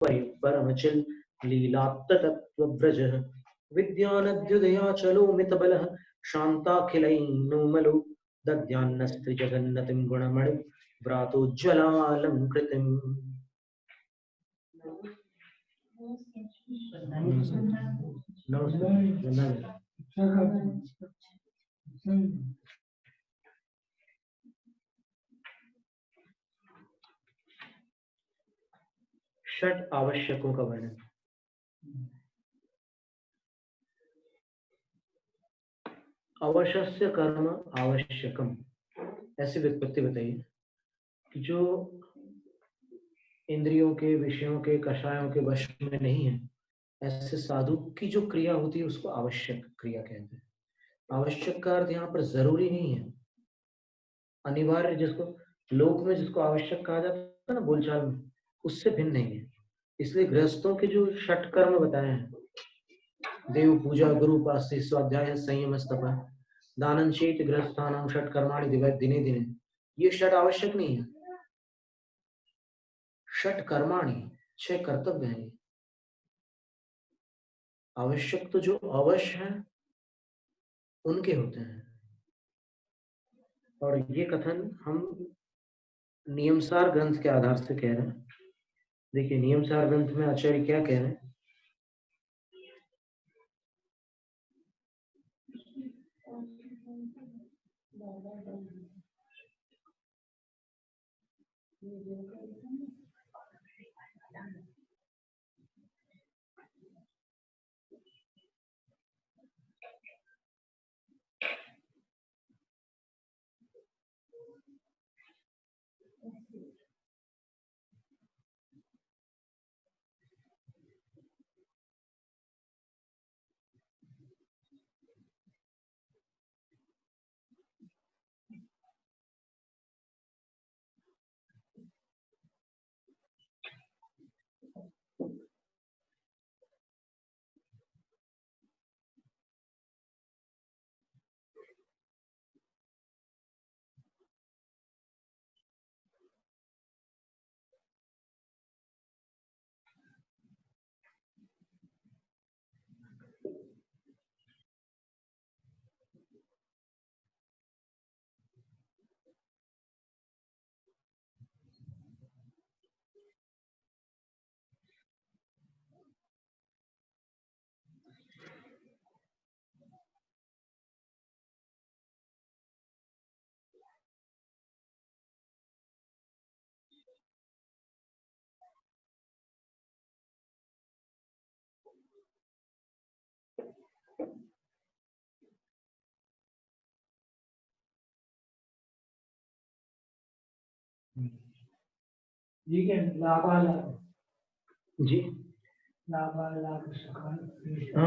परमचिल लीलात्तत्वव्रजः विद्यानद्युदयाचलो मितबलः शान्ताखिलैर्नोमलो दद्यान्नस्त्रिजगन्नतिं गुणमणि व्रातोज्ज्वलालङ्कृतिम्। षट आवश्यकों का वर्णन। अवश्य कर्म आवश्यकम, ऐसी व्युत्पत्ति बताइए कि जो इंद्रियों के विषयों के कषायों के वश में नहीं है, ऐसे साधु की जो क्रिया होती है उसको आवश्यक क्रिया कहते हैं। आवश्यक का अर्थ यहाँ पर जरूरी नहीं है, अनिवार्य, जिसको लोक में जिसको आवश्यक कहा जाता है ना बोलचाल में, उससे भिन्न नहीं है। इसलिए गृहस्थों के जो षट कर्म बताए हैं, देव पूजा, गुरु उपास्य, स्वाध्याय, संयम, तप, दानं चेत गृहस्थानां षट कर्माणि दिने दिने, ये षट आवश्यक नहीं है। षट कर्माणि, 6 कर्तव्य हैं। आवश्यक तो जो अवश्य है उनके होते हैं। और ये कथन हम नियमसार ग्रंथ के आधार से कह रहे हैं। देखिए नियमसार ग्रंथ में आचार्य क्या कह रहे हैं। जी क्या जी हाँ,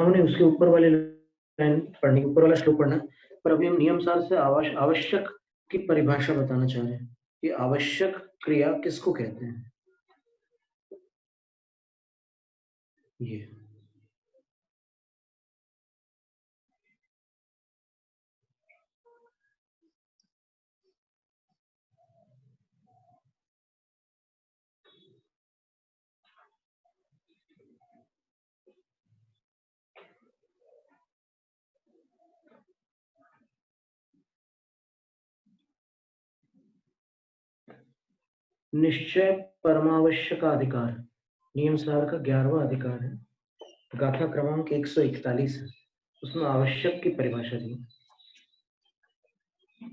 उन्हें उसके ऊपर वाले लाइन पढ़ने, ऊपर वाला श्लोक पढ़ना। पर अभी हम नियमसार से आवश्यक की परिभाषा बताना चाह रहे हैं कि आवश्यक क्रिया किसको कहते हैं। ये निश्चय परमावश्यक अधिकार नियमसार का 11वां अधिकार है, गाथा क्रमांक 141 है। उसमें आवश्यक की परिभाषा दी।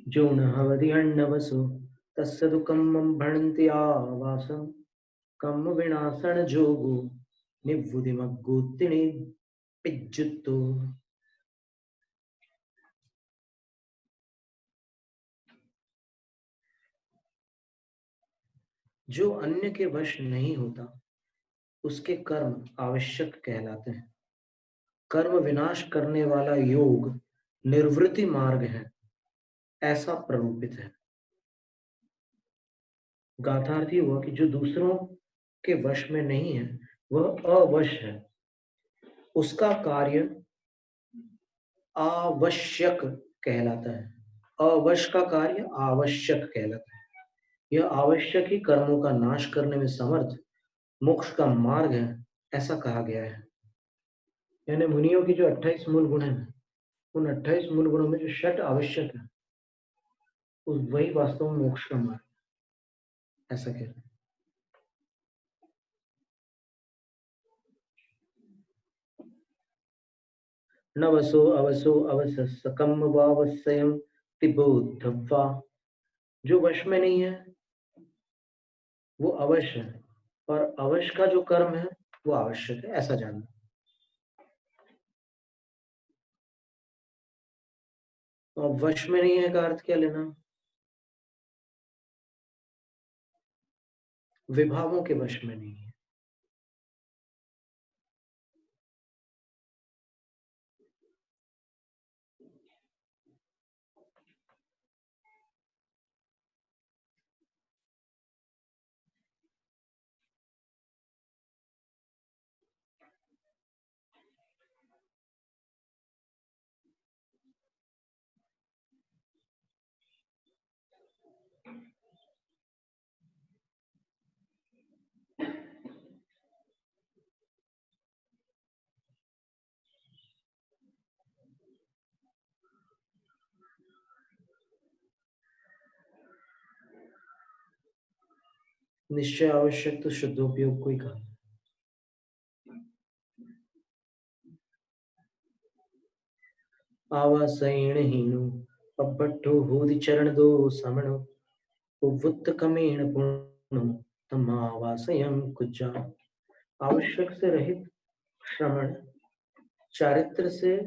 जो न हवदि अन्नवसु तस्य दुःखं भणन्ति आवासं कम विनाशन जोगो निवुदिमग्गोत्तिनि पिज्जुत्तो। जो अन्य के वश नहीं होता उसके कर्म आवश्यक कहलाते हैं। कर्म विनाश करने वाला योग निर्वृत्ति मार्ग है, ऐसा प्ररूपित है। गाथार्थी हुआ कि जो दूसरों के वश में नहीं है वह अवश है, उसका कार्य आवश्यक कहलाता है। अवश का कार्य आवश्यक कहलाता है। यह आवश्यक ही कर्मों का नाश करने में समर्थ मोक्ष का मार्ग है, ऐसा कहा गया है। यानी मुनियों की जो 28 मूल गुण हैं, उन 28 मूल गुणों में जो 6 आवश्यक है, उस वही वास्तव में मोक्ष का मार्ग, ऐसा कहते हैं। नवसो अवसो अवसकम वावस्यम तिबोधवा। जो वश में नहीं है वो अवश्य है, और अवश्य का जो कर्म है वो आवश्यक है, ऐसा जानना। तो अब वश में नहीं है का अर्थ क्या लेना? विभावों के वश में नहीं है। निश्चय आवश्यक तो शुद्धोपयोग को ही कहा। आवासैण हीनु पब्बट्ठो होदि चरण दो समणो उवुत्त कमेण पुण्यो तमावासयम कुजा। आवश्यक से रहित श्रमण चारित्र से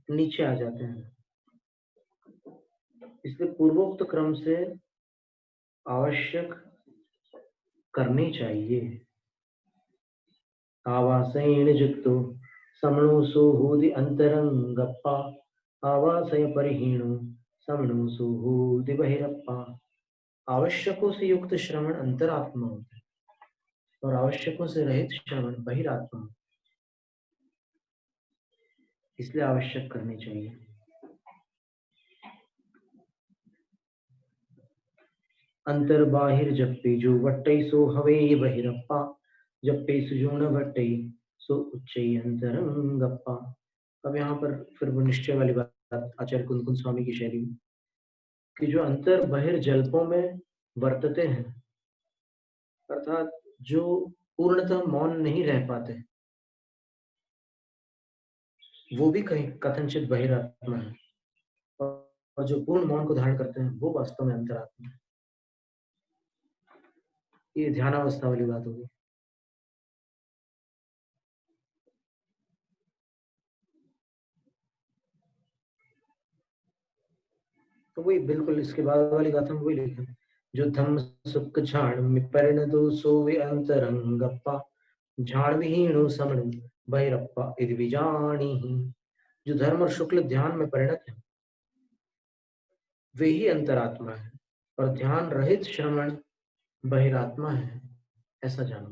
नीचे आ जाते हैं, इसलिए पूर्वोक्त क्रम से आवश्यक करनी चाहिए। आवासैण युक्तो समणो सुहूदि अंतरंगप्पा आवासय परिहीणो समणो सुहूदि बहिरप्पा। आवश्यकों से युक्त श्रवण अंतरात्मा होता है और आवश्यकों से रहित श्रवण बहिरात्मा होता है, इसलिए आवश्यक करनी चाहिए। अंतर बाहिर जप्पे जो वट्टई सो हवे बहिरप्पा जप्पे सुजूण भट्टई सो उच्चई अंतरंगप्पा। अब यहाँ पर फिर वो निश्चय वाली बात आचार्य कुंदकुंद स्वामी की शैली में कि जो अंतर बहिर जल्पों में वर्तते हैं, अर्थात जो पूर्णतः मौन नहीं रह पाते, वो भी कहीं कथनचित बहिरात्मा है, और जो पूर्ण मौन को धारण करते हैं वो वास्तव में अंतरात्मा है। ये ध्यानावस्था वाली बात होगी। तो वही बिल्कुल इसके बाद वाली गाथा में वही लिखा, जो धम्म सुख झाड़ में परिण दो सोवे अंतरंगप्पा झाड़ विहीणो समणु बहिरप्पा इति विजानी ही। जो धर्म और शुक्ल ध्यान में परिणत है वे ही अंतरात्मा है, और ध्यान रहित श्रवण बहिरात्मा है, ऐसा जानो।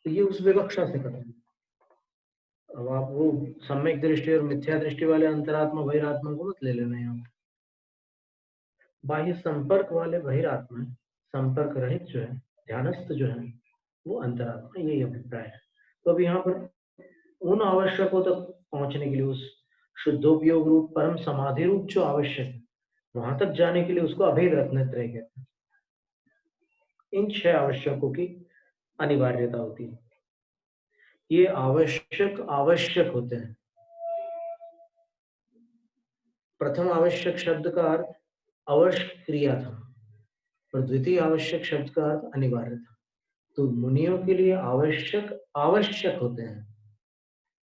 तो ये उस विवक्षा से करते हैं। अब आप वो सम्यक दृष्टि और मिथ्या दृष्टि वाले अंतरात्मा बहिरात्मा को मत ले लेना यहाँ। बाह्य संपर्क वाले बहिरात्मा, संपर्क रहित जो है, ध्यानस्थ जो है, वो अंतरात्मा, यही अभिप्राय है। तो अब यहाँ पर उन आवश्यकों तक पहुंचने के लिए, उस शुद्धोपयोग रूप परम समाधि रूप जो आवश्यक है, वहां तक जाने के लिए उसको अभेद रत्नत्रय कहते हैं। इन 6 आवश्यकों की अनिवार्यता होती है। ये आवश्यक आवश्यक होते हैं। प्रथम आवश्यक शब्द का अर्थ अवश्य क्रिया था और द्वितीय आवश्यक शब्द का अर्थ अनिवार्य था। तो मुनियों के लिए आवश्यक आवश्यक होते हैं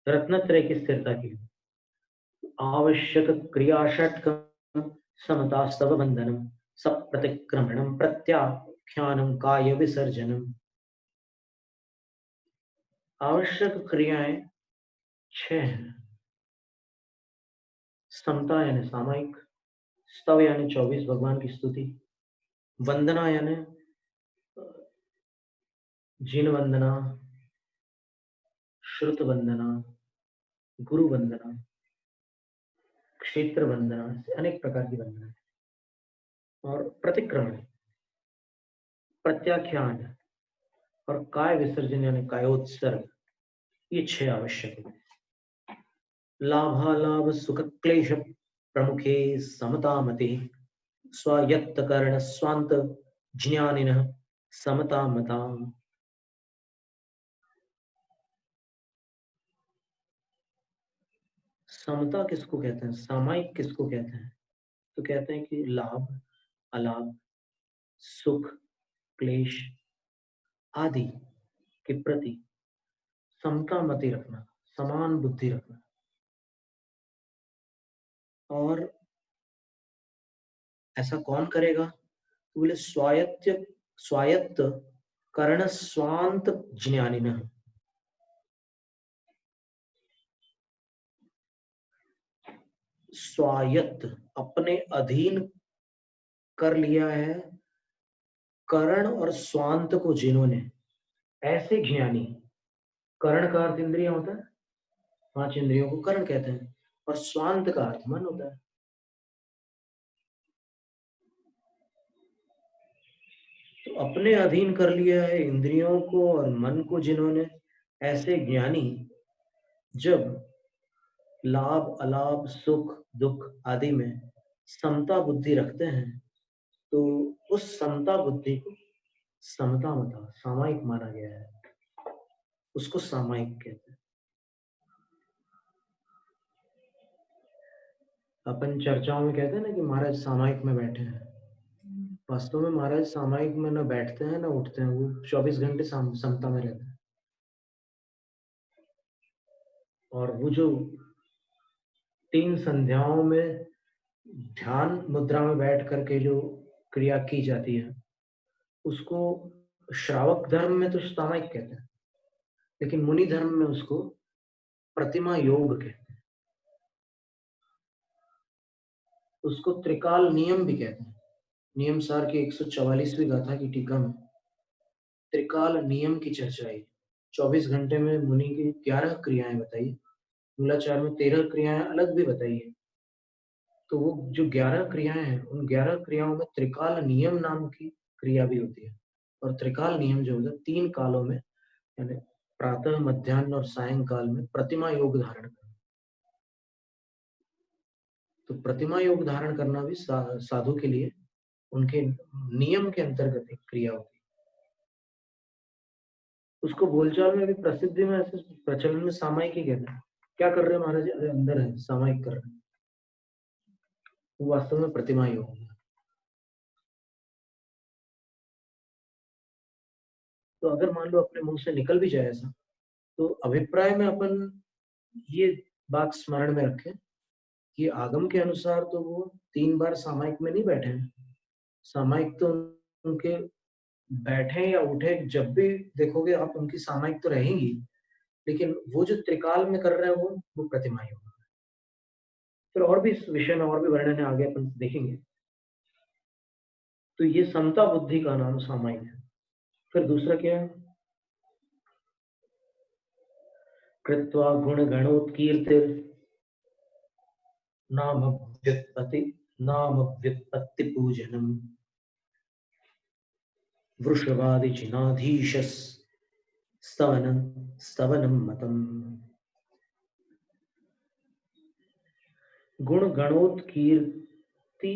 रत्नत्रय की स्थिरता के लिए। आवश्यक क्रिया षट्कम समतास्तव बंधनम सप्रतिक्रमणम प्रत्याख्यानम काय विसर्जनम। आवश्यक क्रियाएं 6 हैं। समता यानी सामायिक, स्तव यानी 24 भगवान की स्तुति, वंदना यानी जिन वंदना, श्रुत वंदना, गुरु वंदना, क्षेत्र वंदना, अनेक प्रकार की वंदना, और प्रतिक्रमण, प्रत्याख्यान, और काय विसर्जन यानी कायोत्सर्ग, ये 6 आवश्यक है। लाभालाभ सुख क्लेश प्रमुखे समता मति, स्वायत्त कर्ण स्वांत ज्ञानिनः समता मता। समता किसको कहते हैं, सामायिक किसको कहते हैं? तो कहते हैं कि लाभ, अलाभ, सुख, क्लेश आदि के प्रति समता मति रखना, समान बुद्धि रखना। और ऐसा कौन करेगा? तो बोले स्वायत्त कर्ण स्वांत ज्ञानिनः। स्वायत्त अपने अधीन कर लिया है कर्ण और स्वांत को जिन्होंने, ऐसे ज्ञानी। कर्ण का अर्थ इंद्रिय होता है, 5 इंद्रियों को कर्ण कहते हैं, और स्वांत का अर्थ मन होता है। तो अपने अधीन कर लिया है इंद्रियों को और मन को जिन्होंने, ऐसे ज्ञानी जब लाभ, अलाभ, सुख, दुख आदि में समता बुद्धि रखते हैं, तो उस समता बुद्धि को समता मता, सामायिक माना गया है, उसको सामायिक कहते हैं। अपन चर्चाओं में कहते हैं ना कि महाराज सामायिक में बैठे हैं। वास्तव में महाराज सामायिक में न बैठते हैं न उठते हैं, वो 24 घंटे समता में रहते हैं। और वो जो 3 संध्याओं में ध्यान मुद्रा में बैठ करके जो क्रिया की जाती है, उसको श्रावक धर्म में तो सामायिक कहते हैं, लेकिन मुनि धर्म में उसको प्रतिमा योग कहते हैं, उसको त्रिकाल नियम भी कहते हैं। नियम सार की 144वीं गाथा की टीका में त्रिकाल नियम की चर्चा है। 24 घंटे में मुनि की 11 क्रियाएं बताई, मूलाचार में 13 क्रियाएं अलग भी बताई है। तो वो जो 11 क्रियाएं हैं, उन 11 क्रियाओं में त्रिकाल नियम नाम की क्रिया भी होती है। और त्रिकाल नियम जो होता है 3 कालों में, यानी प्रातः, मध्याह्न और सायंकाल में प्रतिमा योग धारण करना। तो प्रतिमा योग धारण करना भी साधु के लिए उनके नियम के अंतर्गत एक क्रिया होती है। उसको बोलचाल में भी, प्रसिद्धि में, ऐसे प्रचलन में सामायिक ही कहते हैं। क्या कर रहे हैं महाराज? अरे अंदर है, सामायिक कर रहे हैं। वो वास्तव में प्रतिमा योग है। तो अगर मान लो अपने मुंह से निकल भी जाए ऐसा, तो अभिप्राय में अपन ये बात स्मरण में रखें कि आगम के अनुसार तो वो 3 बार सामायिक में नहीं बैठे हैं। सामायिक तो उनके बैठे या उठे जब भी देखोगे आप, उनकी सामायिक तो रहेंगी, लेकिन वो जो त्रिकाल में कर रहे हैं वो प्रतिमा योग है। फिर और भी इस विषय में और भी वर्णन है, आगे अपन देखेंगे। तो ये समता बुद्धि का नाम सामायिक है। फिर दूसरा क्या है? कृत्वा गुण गणोत्कीर्तिर नाम व्युत्पत्ति पूजनम वृषवादि जिनाधीशस स्तवनम मतम। गुण गणोत्कीर्ति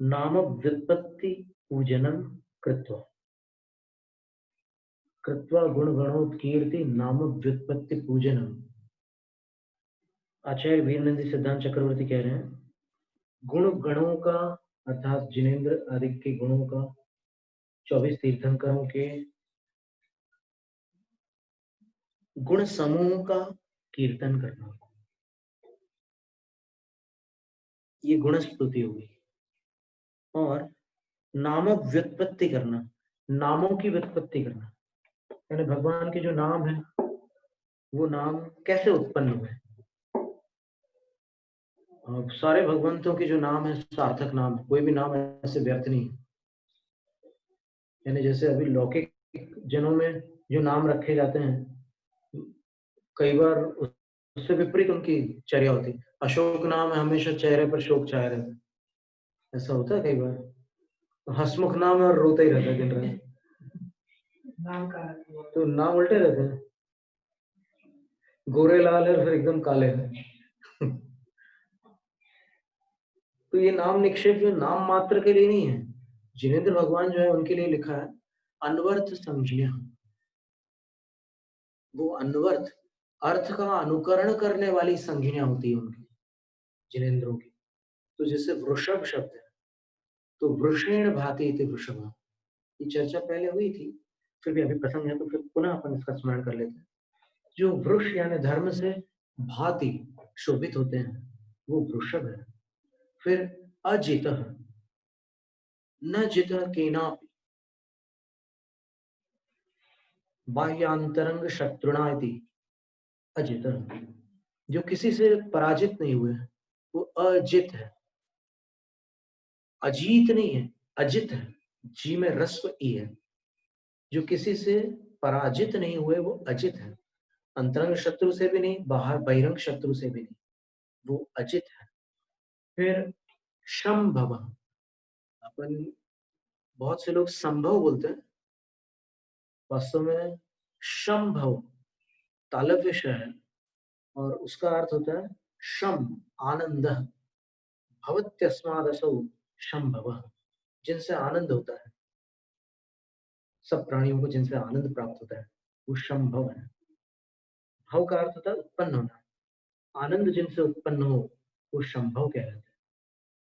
नाम व्युत्पत्ति पूजनम कृत्वा। कृत्वा गुण गणोत्कीर्ति नाम व्युत्पत्ति पूजनम। आचार्य वीरनंदी सिद्धांत चक्रवर्ती कह रहे हैं, गुण गणों का अर्थात जिनेन्द्र आदि के गुणों का, 24 तीर्थंकरों के गुण समूह का कीर्तन करना, ये गुण स्तुति होगी। और नाम व्युत्पत्ति करना, नामों की व्युत्पत्ति करना, यानी भगवान के जो नाम है वो नाम कैसे उत्पन्न हुए। सारे भगवंतों के जो नाम है सार्थक नाम है, कोई भी नाम ऐसे व्यर्थ नहीं है। यानी जैसे अभी लौकिक जनों में जो नाम रखे जाते हैं, कई बार उससे विपरीत उनकी चर्या होती है। अशोक नाम है, हमेशा चेहरे पर शोक छाया रहता है, ऐसा होता है कई बार। हंसमुख नाम है और रोता ही रहता है दिन रात। नाम का तो नाम उल्टे रहते हैं, गोरे लाल है फिर एकदम काले हैं। तो ये नाम निक्षेप जो नाम मात्र के लिए नहीं है, जिनेंद्र भगवान जो है उनके लिए लिखा है अनवर्थ संज्ञा। वो अनवर्थ अर्थ का अनुकरण करने वाली संज्ञा होती है उनकी, जिनेंद्रों की। तो जैसे वृषभ शब्द है, तो वृषेण भाति इति वृषभ, ये चर्चा पहले हुई थी, फिर भी अभी प्रसंग है तो फिर पुनः अपन इसका स्मरण कर लेते हैं। जो वृक्ष यानी धर्म से भांति शोभित होते हैं वो वृषभ है। फिर अजित न जित केनापि बाह्यांतरंग शत्रुणा इति अजित, जो किसी से पराजित नहीं हुए वो अजित है। अजीत नहीं है, अजित है, जी में रस्व ई है। जो किसी से पराजित नहीं हुए वो अजित है, अंतरंग शत्रु से भी नहीं, बाहर बहिरंग शत्रु से भी नहीं, वो अजित है। फिर शंभव, अपन बहुत से लोग संभव बोलते हैं, वास्तव में शंभव तालव्य श है और उसका अर्थ होता है शम आनंद, भवत्यस्मादसौ शंभव, जिनसे आनंद होता है, सब प्राणियों को जिनसे आनंद प्राप्त होता है वो शंभव है। भव का अर्थ होता है उत्पन्न होना, आनंद जिनसे उत्पन्न हो वो शंभव कहलाता है।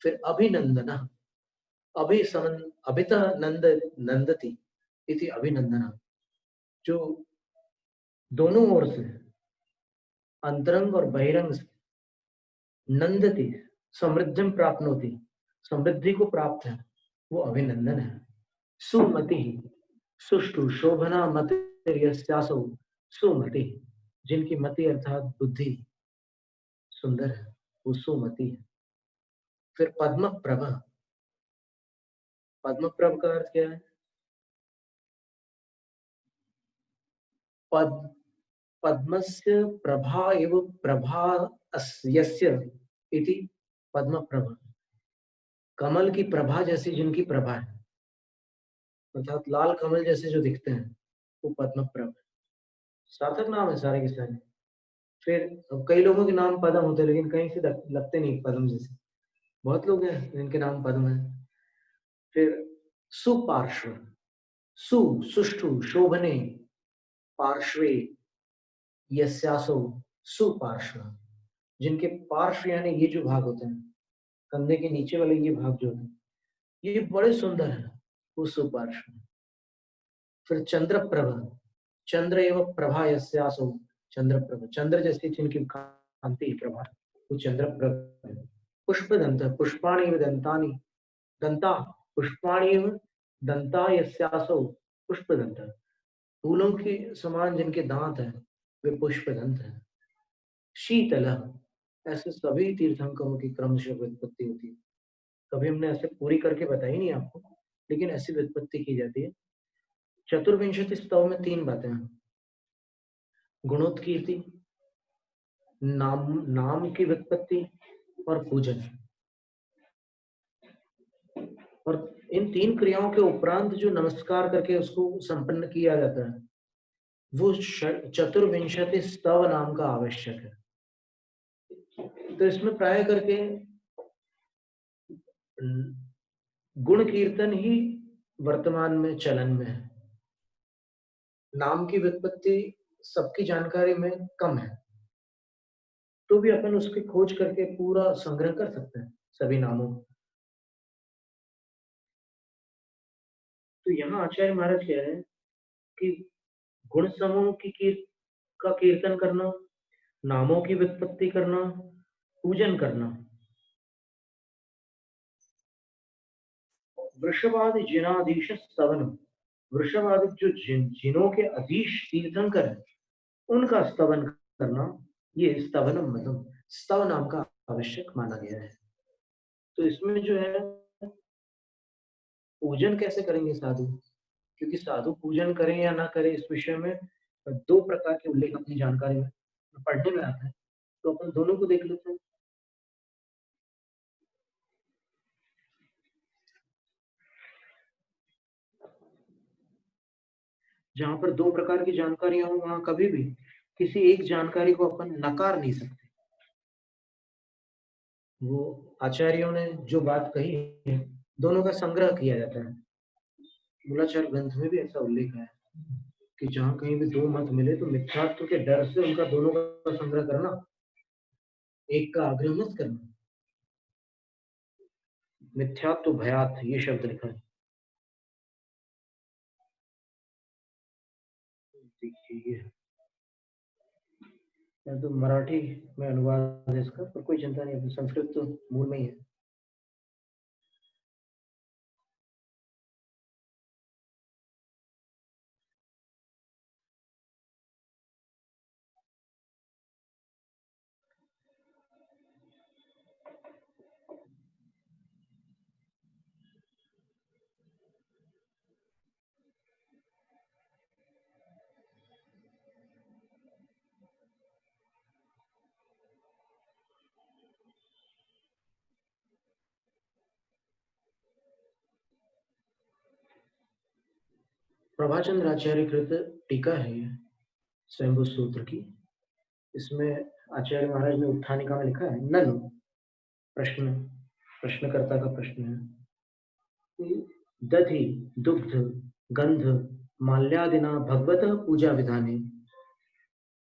फिर अभिनंदन, अभित नंद नंदति इति अभिनंदन, जो दोनों ओर से अंतरंग और बहिरंग से नंदति समृद्धि प्राप्त होती, समृद्धि को प्राप्त है, वो अभिनंदन है। सुमति सुष्टु शोभना मतिर्यस्यासौ सुमति, जिनकी मति अर्थात बुद्धि सुंदर है वो सुमति है। फिर पद्म प्रभ, पद्म प्रभ का अर्थ क्या है? पद पद्मस्य प्रभा एव प्रभा यस्य इति पद्म प्रभ, कमल की प्रभा जैसी जिनकी प्रभा है, अर्थात लाल कमल जैसे जो दिखते हैं वो पद्म प्रभ है। सार्थक नाम है सारे के सारे। फिर अब कई लोगों के नाम पद्म होते हैं लेकिन कहीं से लगते नहीं पद्म जैसे, बहुत लोग हैं जिनके नाम पद्म है। फिर सुपार्श्व, सु सुष्ठु शोभने, पार्श्वे यस्यासो सुपार्श्व, जिनके पार्श्व यानी ये जो भाग होते हैं, कंधे के नीचे वाले ये भाग जो होते हैं ये बड़े सुंदर है, वो सुपार्श्व। फिर चंद्रप्रभ, चंद्र एवं प्रभा यस्यासो चंद्रप्रभ, चंद्र जैसी जिनकी कांति प्रभा वो चंद्रप्रभ है। पुष्पदंत, पुष्पाणि इव दंतानि, दंता पुष्पाणि इव दंता यस्यासो पुष्पदंत, फूलों के समान जिनके दांत हैं वे पुष्पदंत हैं। शीतल, ऐसे सभी तीर्थंकरों की क्रमशः व्युत्पत्ति होती है। कभी हमने ऐसे पूरी करके बताई नहीं आपको, लेकिन ऐसी व्युत्पत्ति की जाती है। चतुर्विंशति स्तव में 3 बातें हैं, गुणोत्कीर्ति, नाम की व्युत्पत्ति और पूजन। और इन 3 क्रियाओं के उपरांत जो नमस्कार करके उसको संपन्न किया जाता है वो चतुर्विंशति स्तव नाम का आवश्यक है। तो इसमें प्राय करके गुण कीर्तन ही वर्तमान में चलन में है। नाम की व्युत्पत्ति सबकी जानकारी में कम है, तो भी अपन उसकी खोज करके पूरा संग्रह कर सकते हैं सभी नामों। तो यहाँ आचार्य महाराज कह रहे हैं कि गुण समूह का कीर्तन करना, नामों की व्युत्पत्ति करना, पूजन करना, वृषभादि जिनाधीश स्तवन, वृषभादि जो जिनों के अधीश तीर्थंकर है उनका स्तवन करना, ये स्तवनम मतलब स्तव नाम का आवश्यक माना गया है। तो इसमें जो है पूजन कैसे करेंगे साधु, क्योंकि साधु पूजन करें या ना करें इस विषय में 2 प्रकार के उल्लेख अपनी जानकारी में पढ़ने में आता है, तो अपन दोनों को देख लेते हैं। जहां पर दो प्रकार की जानकारियां हो वहां कभी भी किसी एक जानकारी को अपन नकार नहीं सकते। वो आचार्यों ने जो बात कही है दोनों का संग्रह किया जाता है। मूलाचार ग्रंथ में भी ऐसा उल्लेख है कि जहां कहीं भी दो मत मिले तो मिथ्यात्व के डर से उनका दोनों का संग्रह करना, एक का आग्रह मत करना। मिथ्यात्व भयात ये शब्द लिखा है। देखिए ये तो मराठी में अनुवाद है इसका, पर कोई चिंता नहीं, संस्कृत तो मूल में ही है। प्रभाचंद्र आचार्य कृत टीका है ये स्वयंभू सूत्र की। इसमें आचार्य महाराज ने उत्थानिका में लिखा है, ननु प्रश्न, प्रश्नकर्ता का प्रश्न है कि दधि दुग्ध गंध माल्यादिना भगवतः पूजा विधाने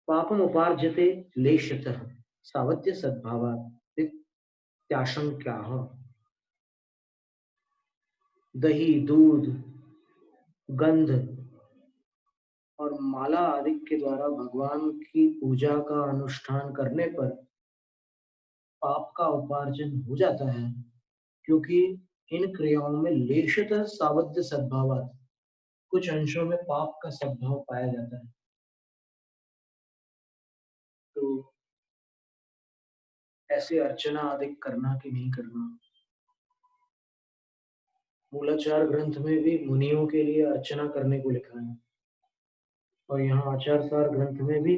पापम उपार्जते लेशतः सावध्य सद्भावात् इत्याशंक्याः। दही दूध गंध और माला आदि के द्वारा भगवान की पूजा का अनुष्ठान करने पर पाप का उपार्जन हो जाता है, क्योंकि इन क्रियाओं में लेशतः सावध्य सद्भावात् कुछ अंशों में पाप का सद्भाव पाया जाता है। तो ऐसे अर्चना आदि करना कि नहीं करना, मूलाचार ग्रंथ में भी मुनियों के लिए अर्चना करने को लिखा है, और यहाँ आचार सार ग्रंथ में भी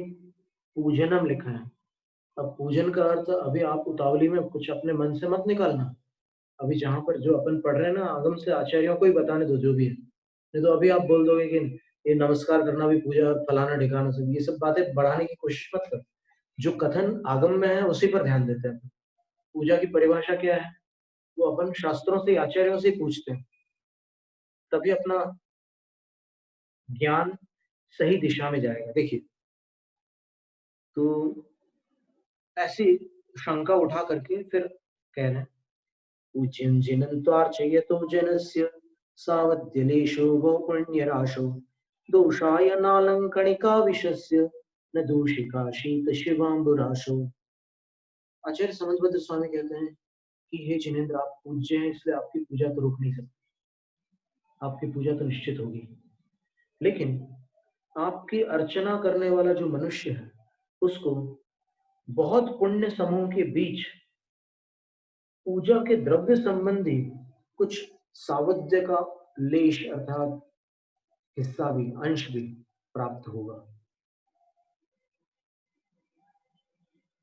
पूजनम लिखा है। अब पूजन का अर्थ अभी आप उतावली में कुछ अपने मन से मत निकालना। अभी जहां पर जो अपन पढ़ रहे हैं ना, आगम से आचार्यों को ही बताने दो जो भी है, नहीं तो अभी आप बोल दोगे कि ये नमस्कार करना भी पूजा, फलाना ठिकाना, सब ये सब बातें बढ़ाने की कोशिश मत कर। जो कथन आगम में है उसी पर ध्यान देते हैं। पूजा की परिभाषा क्या है वो अपन शास्त्रों से, आचार्यों से पूछते हैं, तभी अपना ज्ञान सही दिशा में जाएगा। देखिए, तो ऐसी शंका उठा करके फिर कह रहे हैं, पूज्यं जिनन्त्वार्चयतो जनस्य सावध्यलेशो वो पुण्यराशो दोषाय नालंकणिका विशस्य न दूषिका शीत शिवाम्बुराशो। आचार्य समंतभद्र स्वामी कहते हैं कि हे जिनेन्द्र, आप पूज्य हैं इसलिए आपकी पूजा तो रुक नहीं सकती, आपकी पूजा तो निश्चित होगी, लेकिन आपकी अर्चना करने वाला जो मनुष्य है उसको बहुत पुण्य समूह के बीच पूजा के द्रव्य संबंधी कुछ सावध्य का लेश अर्थात हिस्सा भी, अंश भी प्राप्त होगा।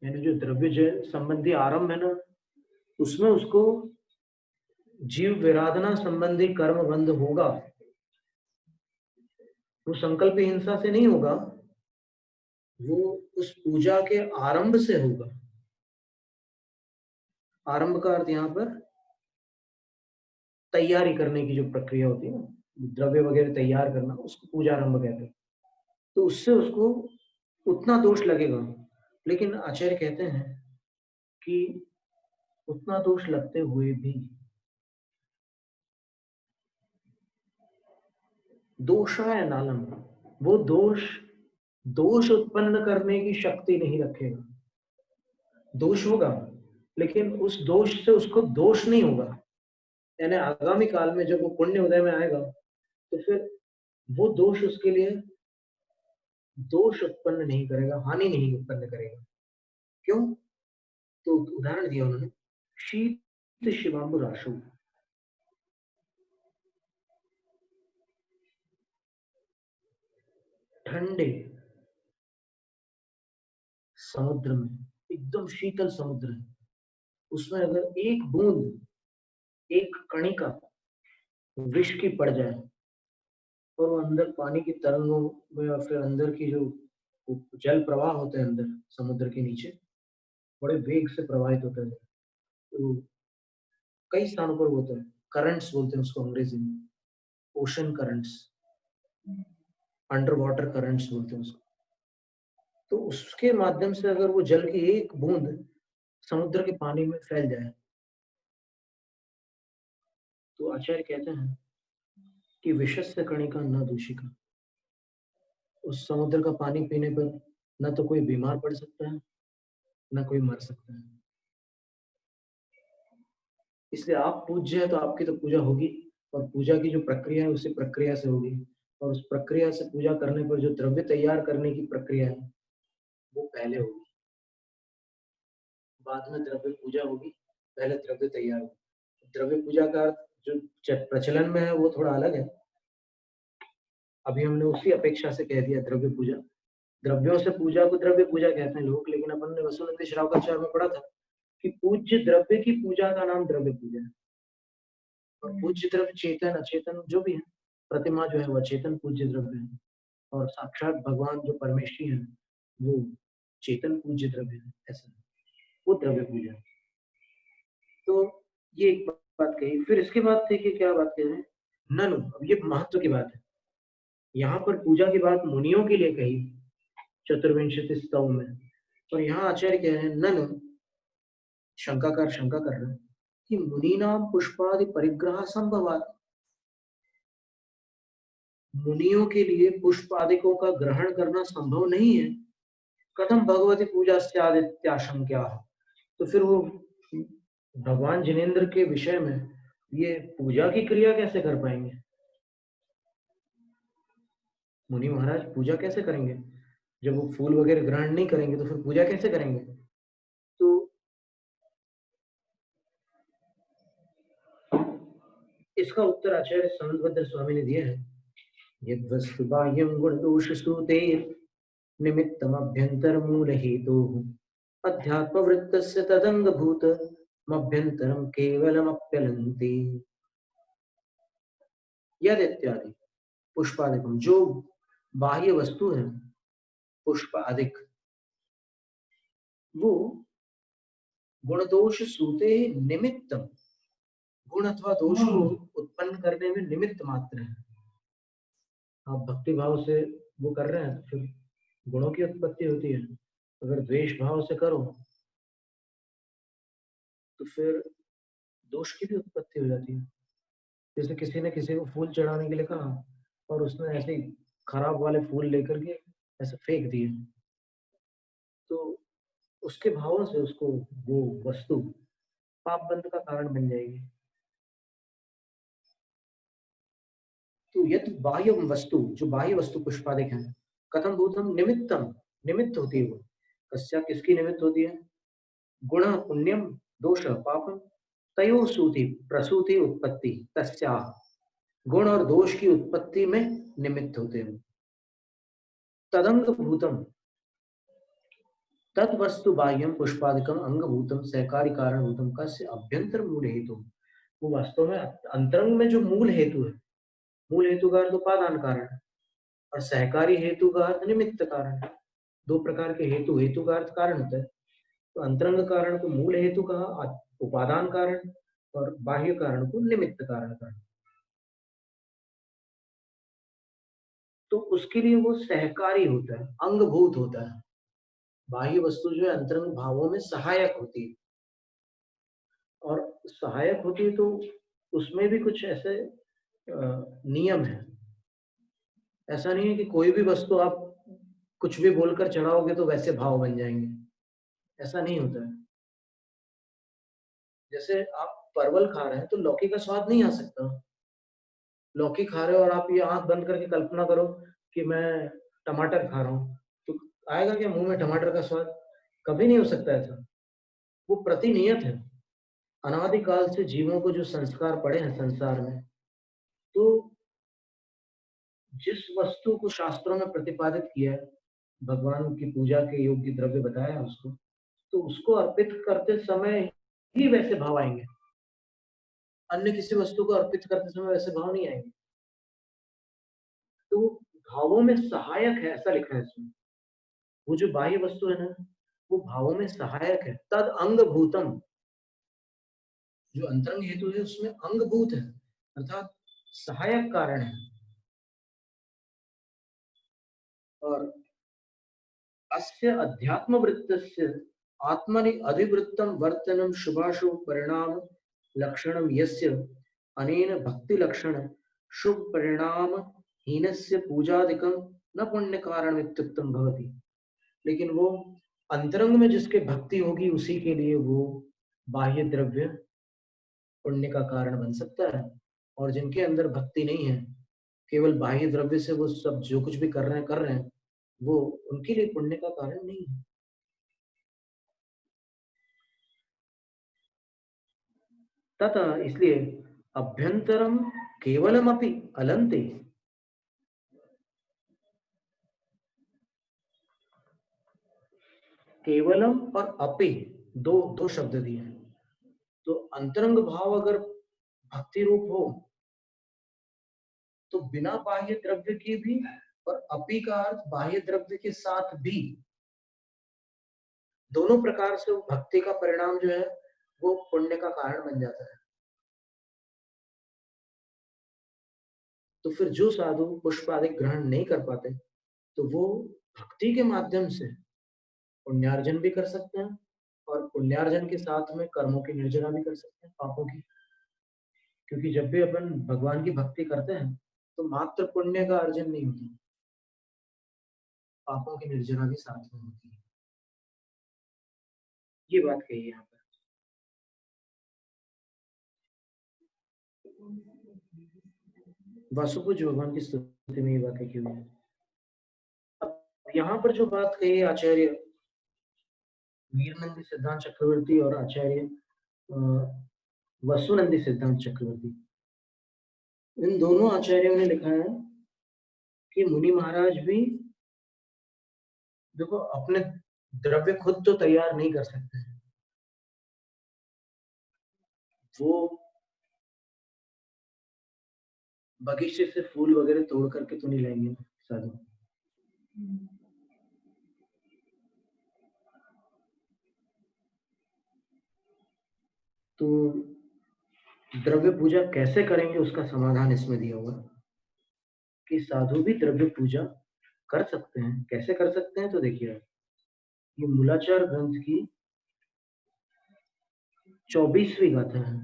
यानी जो द्रव्य संबंधी आरंभ है ना, उसमें उसको जीव विराधना संबंधी कर्म बंध होगा। वो संकल्प हिंसा से नहीं होगा, वो उस पूजा के आरंभ से होगा। आरंभ का अर्थ यहाँ पर तैयारी करने की जो प्रक्रिया होती है ना, द्रव्य वगैरह तैयार करना, उसको पूजा आरंभ कहते हैं। तो उससे उसको उतना दोष लगेगा, लेकिन आचार्य कहते हैं कि उतना दोष लगते हुए भी दोषाय नालम, वो दोष दोष उत्पन्न करने की शक्ति नहीं रखेगा। दोष होगा लेकिन उस दोष से उसको दोष नहीं होगा। यानी आगामी काल में जब वो पुण्य उदय में आएगा तो फिर वो दोष उसके लिए दोष उत्पन्न नहीं करेगा, हानि नहीं उत्पन्न करेगा। क्यों? तो उदाहरण दिया उन्होंने, शीत शिवाम्बु राशु, ठंडे समुद्र में, एकदम शीतल समुद्र है, उसमें अगर एक बूंद, एक कणिका विष की पड़ जाए और वो अंदर पानी की तरंगों में या फिर अंदर की जो जल प्रवाह होते हैं अंदर समुद्र के नीचे बड़े वेग से प्रवाहित होते हैं। तो कई स्थानों पर होता है, करंट्स बोलते हैं उसको अंग्रेजी में, ocean currents, under water currents बोलते हैं उसको। तो उसके माध्यम से अगर वो जल की एक बूंद समुद्र के पानी में फैल जाए तो आचार्य कहते हैं कि विशस्य कणिका न दूषिका। उस समुद्र का पानी पीने पर न तो कोई बीमार पड़ सकता है न कोई मर सकता है। इसलिए आप पूज्य है तो आपकी तो पूजा होगी, और पूजा की जो प्रक्रिया है उसी प्रक्रिया से होगी, और उस प्रक्रिया से पूजा करने पर जो द्रव्य तैयार करने की प्रक्रिया है वो पहले होगी, बाद में द्रव्य पूजा होगी, पहले द्रव्य तैयार होगी। द्रव्य पूजा का अर्थ जो प्रचलन में है वो थोड़ा अलग है। अभी हमने उसी अपेक्षा से कह दिया द्रव्य पूजा। द्रव्यों से पूजा को द्रव्य पूजा कहते हैं लोग, लेकिन अपन ने वसुनंदी श्रावकाचार्य में पढ़ा था कि पूज्य द्रव्य की पूजा का नाम द्रव्य पूजा है। और पूज्य द्रव्य चेतन अचेतन जो भी है, प्रतिमा जो है वह चेतन पूज्य द्रव्य है, और साक्षात भगवान जो परमेश्वरी है वो चेतन पूज्य द्रव्य है, ऐसा वो द्रव्य पूजा है। तो ये एक बात कही। फिर इसके बाद देखिए क्या बात कह रहे हैं, ननु, अब ये महत्व की बात है। यहाँ पर पूजा की बात मुनियों के लिए कही चतुर्विंशति स्तव में, और यहाँ आचार्य कह रहे हैं ननु, शंकाकार शंका कर रहे हैं कि मुनीनाम पुष्पादि परिग्रह संभवात, मुनियों के लिए पुष्प आदिकों का ग्रहण करना संभव नहीं है। कथम भगवती पूजा इत्याशंक्या, तो फिर वो भगवान जिनेन्द्र के विषय में ये पूजा की क्रिया कैसे कर पाएंगे? मुनि महाराज पूजा कैसे करेंगे जब वो फूल वगैरह ग्रहण नहीं करेंगे, तो फिर पूजा कैसे करेंगे? तो इसका उत्तर आचार्य सनदभद्र स्वामी ने दिया है, यद्वस्तु बाह्यं गुणदोष सूते निमित्तमभ्यन्तरमूल हेतुः अध्यात्मवृत्तस्य तदंगभूतमभ्यन्तरं केवलमप्यलन्ति। यद इत्यादि पुष्पादिकम, जो बाह्य वस्तु है पुष्प आदिक, वो गुणदोष सूते निमित्तम, गुण अथवा दोष को उत्पन्न करने में निमित्त मात्र है। आप भक्ति भाव से वो कर रहे हैं तो फिर गुणों की उत्पत्ति होती है, अगर द्वेष भाव से करो तो फिर दोष की भी उत्पत्ति हो जाती है। जैसे किसी ने किसी को फूल चढ़ाने के लिए कहा और उसने ऐसे ही खराब वाले फूल लेकर के ऐसे फेंक दिए, तो उसके भावों से उसको वो वस्तु पाप बंध का कारण बन जाएगी। तो यद बाह्य वस्तु, जो बाह्य वस्तु पुष्पादिक है, कथम भूतम निमित्तम, निमित्त होती है वो, कस्या किसकी निमित्त होती है? गुण पुण्यम दोष पापम तयो सूति प्रसूति उत्पत्ति तस्या, गुण और दोष की उत्पत्ति में निमित्त होते हैं। तदंग भूतम तद वस्तु बाह्यम पुष्पादिकम अंगभूतम सहकारी कारण भूतम कस्य अभ्यंतर मूल हेतु, वो वास्तव में अंतरंग में जो मूल हेतु है, मूल हेतु का अर्थ उपादान कारण और सहकारी हेतु का अर्थ निमित्त कारण। दो प्रकार के हेतु, हेतु का अर्थ कारण होता है, तो अंतरंग कारण को मूल हेतु कहा, उपादान कारण, और बाह्य कारण को निमित्त कारण कहा। तो उसके लिए वो सहकारी होता है, अंगभूत होता है। बाह्य वस्तु जो है अंतरंग भावों में सहायक होती है, और सहायक होती है तो उसमें भी कुछ ऐसे नियम है। ऐसा नहीं है कि कोई भी वस्तु आप कुछ भी बोलकर चढ़ाओगे तो वैसे भाव बन जाएंगे, ऐसा नहीं होता है। जैसे आप परवल खा रहे हैं तो लौकी का स्वाद नहीं आ सकता। लौकी खा रहे हो और आप ये आंख बंद करके कल्पना करो कि मैं टमाटर खा रहा हूँ, तो आएगा क्या मुंह में टमाटर का स्वाद? कभी नहीं हो सकता ऐसा। वो प्रतिनियत है। अनादिकाल से जीवों को जो संस्कार पड़े हैं संसार में, तो जिस वस्तु को शास्त्रों में प्रतिपादित किया है, भगवान की पूजा के योग्य द्रव्य बताया उसको, तो उसको अर्पित करते समय ही वैसे भाव आएंगे। अन्य किसी वस्तु को अर्पित करते समय वैसे भाव नहीं आएंगे। तो भावों में सहायक है ऐसा लिखा है इसमें। वो जो बाह्य वस्तु है ना, वो भावों में सहायक है। तद अंग भूतम, जो अंतरंग हेतु है उसमें अंगभूत है, अर्थात सहायक कारण है। और अस्य अध्यात्म वृत्तस्य आत्मनि अधिवृत्तम वर्तनम शुभाशुभ परिणाम लक्षणम यस्य अनेन भक्ति लक्षण शुभ परिणाम हीनस्य पूजादिकम न पुण्य कारण इत्युक्तम भवति। लेकिन वो अंतरंग में जिसके भक्ति होगी उसी के लिए वो बाह्य द्रव्य पुण्य का कारण बन सकता है, और जिनके अंदर भक्ति नहीं है, केवल बाह्य द्रव्य से वो सब जो कुछ भी कर रहे हैं, वो उनके लिए पुण्य का कारण नहीं है। तथा इसलिए अभ्यंतरम केवलमपि अलंते, केवलम और अपि दो दो शब्द दिए हैं। तो अंतरंग भाव अगर भक्ति रूप हो तो बिना बाह्य द्रव्य के भी, और अपि का अर्थ बाह्य द्रव्य के साथ भी, दोनों प्रकार से वो भक्ति का परिणाम जो है वो पुण्य का कारण बन जाता है। तो फिर जो साधु पुष्प आदि ग्रहण नहीं कर पाते, तो वो भक्ति के माध्यम से पुण्यार्जन भी कर सकते हैं, और पुण्यार्जन के साथ में कर्मों की निर्जरा भी कर सकते हैं, पापों की। क्योंकि जब भी अपन भगवान की भक्ति करते हैं तो मात्र पुण्य का अर्जन नहीं होता, पापों की निर्जरा भी साथ में होती है। ये बात कही है यहाँ पर। वासुपुज भगवान की स्तुति में ये बात लिखी हुई है। अब यहाँ पर जो बात कही है आचार्य वीरनंदी सिद्धांत चक्रवर्ती और आचार्य वसुनंदी सिद्धांत चक्रवर्ती, इन दोनों आचार्यों ने लिखा है कि मुनि महाराज भी देखो अपने द्रव्य खुद तो तैयार नहीं कर सकते हैं, वो बगीचे से फूल वगैरह तोड़ करके तो नहीं लाएंगे साधु। तो द्रव्य पूजा कैसे करेंगे उसका समाधान इसमें दिया हुआ कि साधु भी द्रव्य पूजा कर सकते हैं। कैसे कर सकते हैं तो देखिए, ये मूलाचार ग्रंथ की 24वीं गाथा है,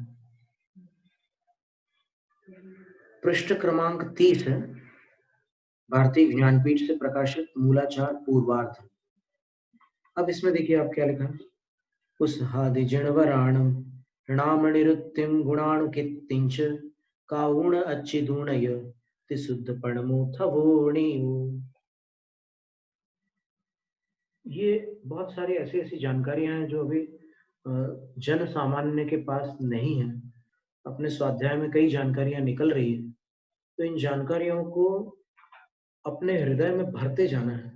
पृष्ठ क्रमांक 30 है, भारतीय ज्ञानपीठ से प्रकाशित मूलाचार पूर्वार्ध। अब इसमें देखिए आप क्या लिखा है, उस हादि जिणवराणम ऋणामणिरुत्तिम गुणाणुकित्तिंच काउण अच्छिदूणय तिशुद्ध पणमोथवोणियो। ये बहुत सारी ऐसी ऐसी जानकारियां हैं जो अभी जन सामान्य के पास नहीं है। अपने स्वाध्याय में कई जानकारियां निकल रही है, तो इन जानकारियों को अपने हृदय में भरते जाना है,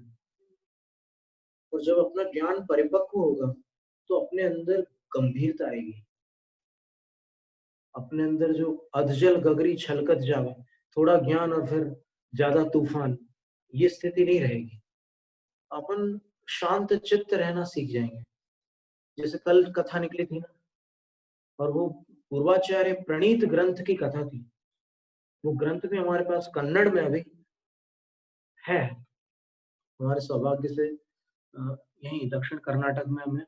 और जब अपना ज्ञान परिपक्व होगा तो अपने अंदर गंभीरता आएगी, अपने अंदर जो अधजल गगरी छलकत जावे, थोड़ा ज्ञान और फिर ज्यादा तूफान, ये स्थिति नहीं रहेगी। अपन शांत चित्त रहना सीख जाएंगे। जैसे कल कथा निकली थी ना, और वो पूर्वाचार्य प्रणीत ग्रंथ की कथा थी। वो ग्रंथ भी हमारे पास कन्नड़ में अभी है। हमारे सौभाग्य से यहीं दक्षिण कर्नाटक में हमें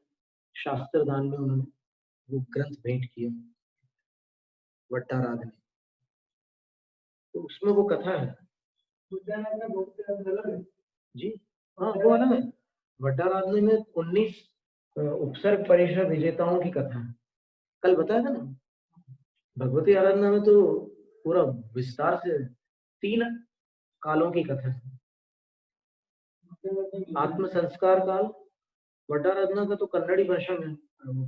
शास्त्र दान में उन्होंने वो ग्रंथ भेंट किया, वट्टाराधने। तो उसमें वो कथा है जी। हाँ वो अलग है। वट्टाराधने में 19 उपसर्ग परिषद विजेताओं की कथा है, कल बताया था ना। भगवती आराधना में तो पूरा विस्तार से 3 कालों की कथा है। आत्म संस्कार काल, वट्टाराधना का तो कन्नड़ी भाषा में,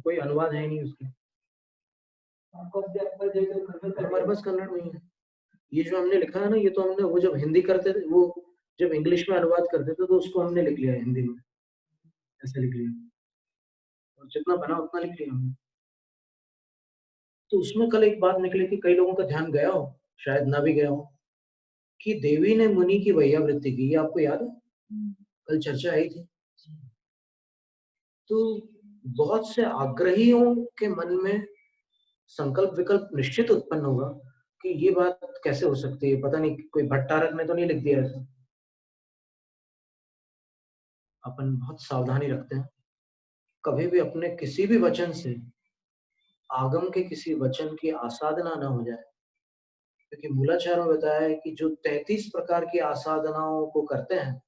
कोई अनुवाद है नहीं उसके, हमारे पास कन्नड़ नहीं है। ये जो हमने लिखा है ना, ये तो हमने वो जब हिंदी करते थे, वो जब इंग्लिश में अनुवाद करते थे तो उसको हमने लिख लिया हिंदी में, ऐसे लिख लिया, और जितना बना उतना लिख लिया हमने। तो उसमें कल एक बात निकली थी, कई लोगों का ध्यान गया हो, शायद ना भी गया हो। कि देवी ने मुनि की वैयावृत्ति की, ये आपको याद है? कल चर्चा आई थी। तो बहुत से आग्रहियों के मन में संकल्प विकल्प निश्चित उत्पन्न होगा कि ये बात कैसे हो सकती है, पता नहीं कोई भट्टारक ने तो नहीं लिख दिया ऐसा। अपन बहुत सावधानी रखते हैं, कभी भी अपने किसी भी वचन से आगम के किसी वचन की आसाधना ना हो जाए, क्योंकि मूलाचार्यों ने बताया है कि जो 33 प्रकार की आसाधनाओं को करते हैं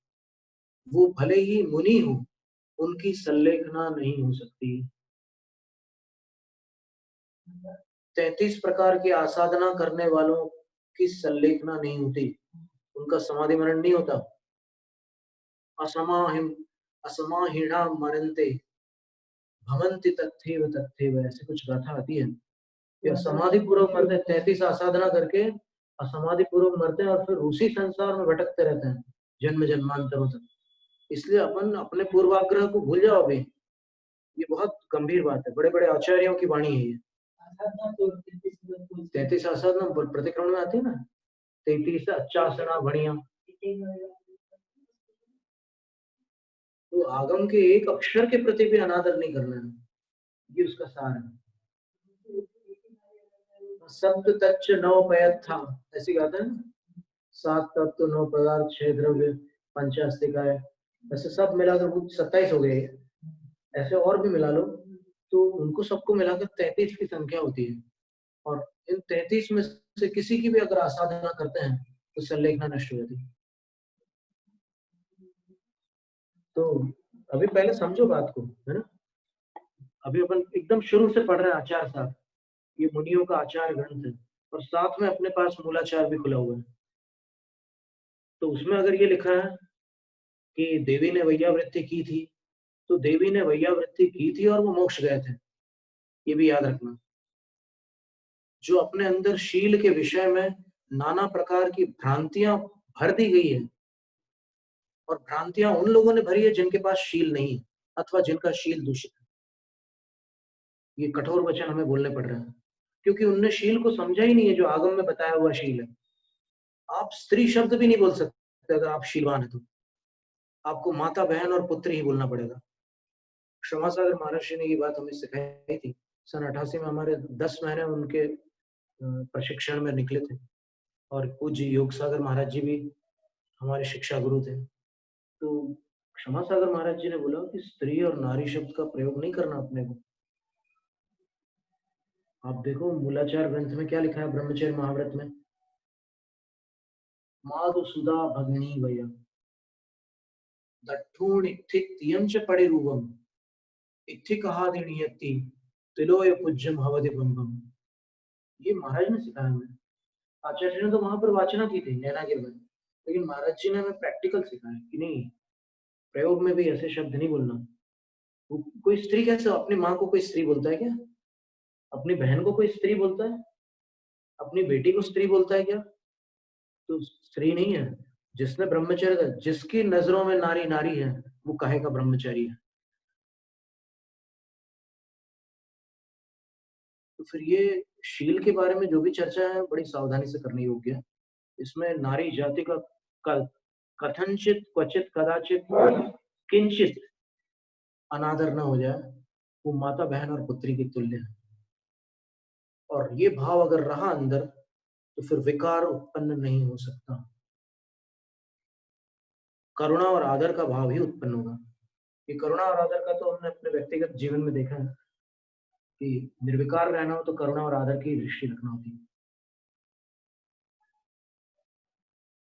वो भले ही मुनि हो, उनकी संलेखना नहीं हो सकती। 33 प्रकार की आसाधना करने वालों की संलेखना नहीं होती, उनका समाधि मरण नहीं होता। असमाहिम असमाहिणा मरन्ते भवन्ति तथैव तथैव, ऐसे कुछ गाथा आती है कि समाधि पूर्वक मरते हैं, 33 आसाधना करके असमाधि पूर्वक मरते हैं और फिर उसी संसार में भटकते रहते हैं जन्म जन्मांतरों तक। इसलिए अपन अपने पूर्वाग्रह को भूल जाओ अभी, ये बहुत गंभीर बात है, बड़े बड़े आचार्यों की वाणी है ये। 33 आसाधना प्रतिक्रमण में आती है ना, 33 अच्छासना बढ़िया। तो आगम के एक अक्षर के प्रति भी अनादर नहीं करना है, ये उसका सार है। सप्त तच्च नौ पयत था, ऐसी गाता है ना, 7 तत्व 9 पदार्थ 6 द्रव्य पंचास्तिकाय, ऐसे सब मिलाकर वो 27 हो गए। ऐसे और भी मिला लो तो उनको सबको मिलाकर 33 की संख्या होती है, और इन 33 में से किसी की भी अगर आसाधना करते हैं तो संलेखना नष्ट हो जाती है। तो अभी पहले समझो बात को, है ना। अभी अपन एकदम शुरू से पढ़ रहे हैं आचार साहब, ये मुनियों का आचार ग्रंथ है, और साथ में अपने पास मूलाचार भी खुला हुआ है। तो उसमें अगर ये लिखा है कि देवी ने वैयावृत्ति की थी, तो देवी ने वैयावृत्ति की थी और वो मोक्ष गए थे, ये भी याद रखना। जो अपने अंदर शील के विषय में नाना प्रकार की भ्रांतियां भर दी गई है, और भ्रांतियां उन लोगों ने भरी है जिनके पास शील नहीं है अथवा जिनका शील दूषित है। ये कठोर वचन हमें बोलने पड़ रहे हैं, क्योंकि उनने शील को समझा ही नहीं है जो आगम में बताया हुआ शील है। आप स्त्री शब्द भी नहीं बोल सकते अगर आप शीलवान है तो, आपको माता बहन और पुत्री ही बोलना पड़ेगा। क्षमा सागर महर्षि ने ये बात हमें सिखाई थी। सन 88 में हमारे 10 महीने उनके प्रशिक्षण में निकले थे, और पूज्य योग सागर महाराज जी भी हमारे शिक्षा गुरु थे। तो क्षमा सागर महाराज जी ने बोला कि स्त्री और नारी शब्द का प्रयोग नहीं करना अपने को। आप देखो मूलाचार ग्रंथ में क्या लिखा है, ब्रह्मचर्य महाव्रत में, माधु सुधा भगनी वय दट्ठूण इत्थित्यं च परिरूपम इत्थि कहादिनियति तिलोय पूज्यम हवदि बम्बम। ये महाराज ने सिखाया हमें। आचार्य ने तो वहां पर वाचना की थी नैनागिर में, लेकिन महाराज जी ने हमें प्रैक्टिकल सिखाया कि नहीं, प्रयोग में भी ऐसे शब्द नहीं बोलना। कोई स्त्री कैसे, अपनी माँ को कोई स्त्री बोलता है क्या? अपनी बहन को कोई स्त्री बोलता है? अपनी बेटी को स्त्री बोलता है क्या? तो स्त्री नहीं है। जिसने ब्रह्मचर्य, जिसकी नजरों में नारी नारी है, वो काहे का ब्रह्मचारी है। तो फिर ये शील के बारे में जो भी चर्चा है बड़ी सावधानी से करनी योग्य है। इसमें नारी जाति का कथनचित क्वचित कदाचित किंचित अनादर न हो जाए, वो माता बहन और पुत्री की तुल्य है। और ये भाव अगर रहा अंदर तो फिर विकार उत्पन्न नहीं हो सकता, करुणा और आदर का भाव ही उत्पन्न होगा। ये करुणा और आदर का तो हमने अपने व्यक्तिगत जीवन में देखा है कि निर्विकार रहना हो तो करुणा और आदर की दृष्टि रखना होती है।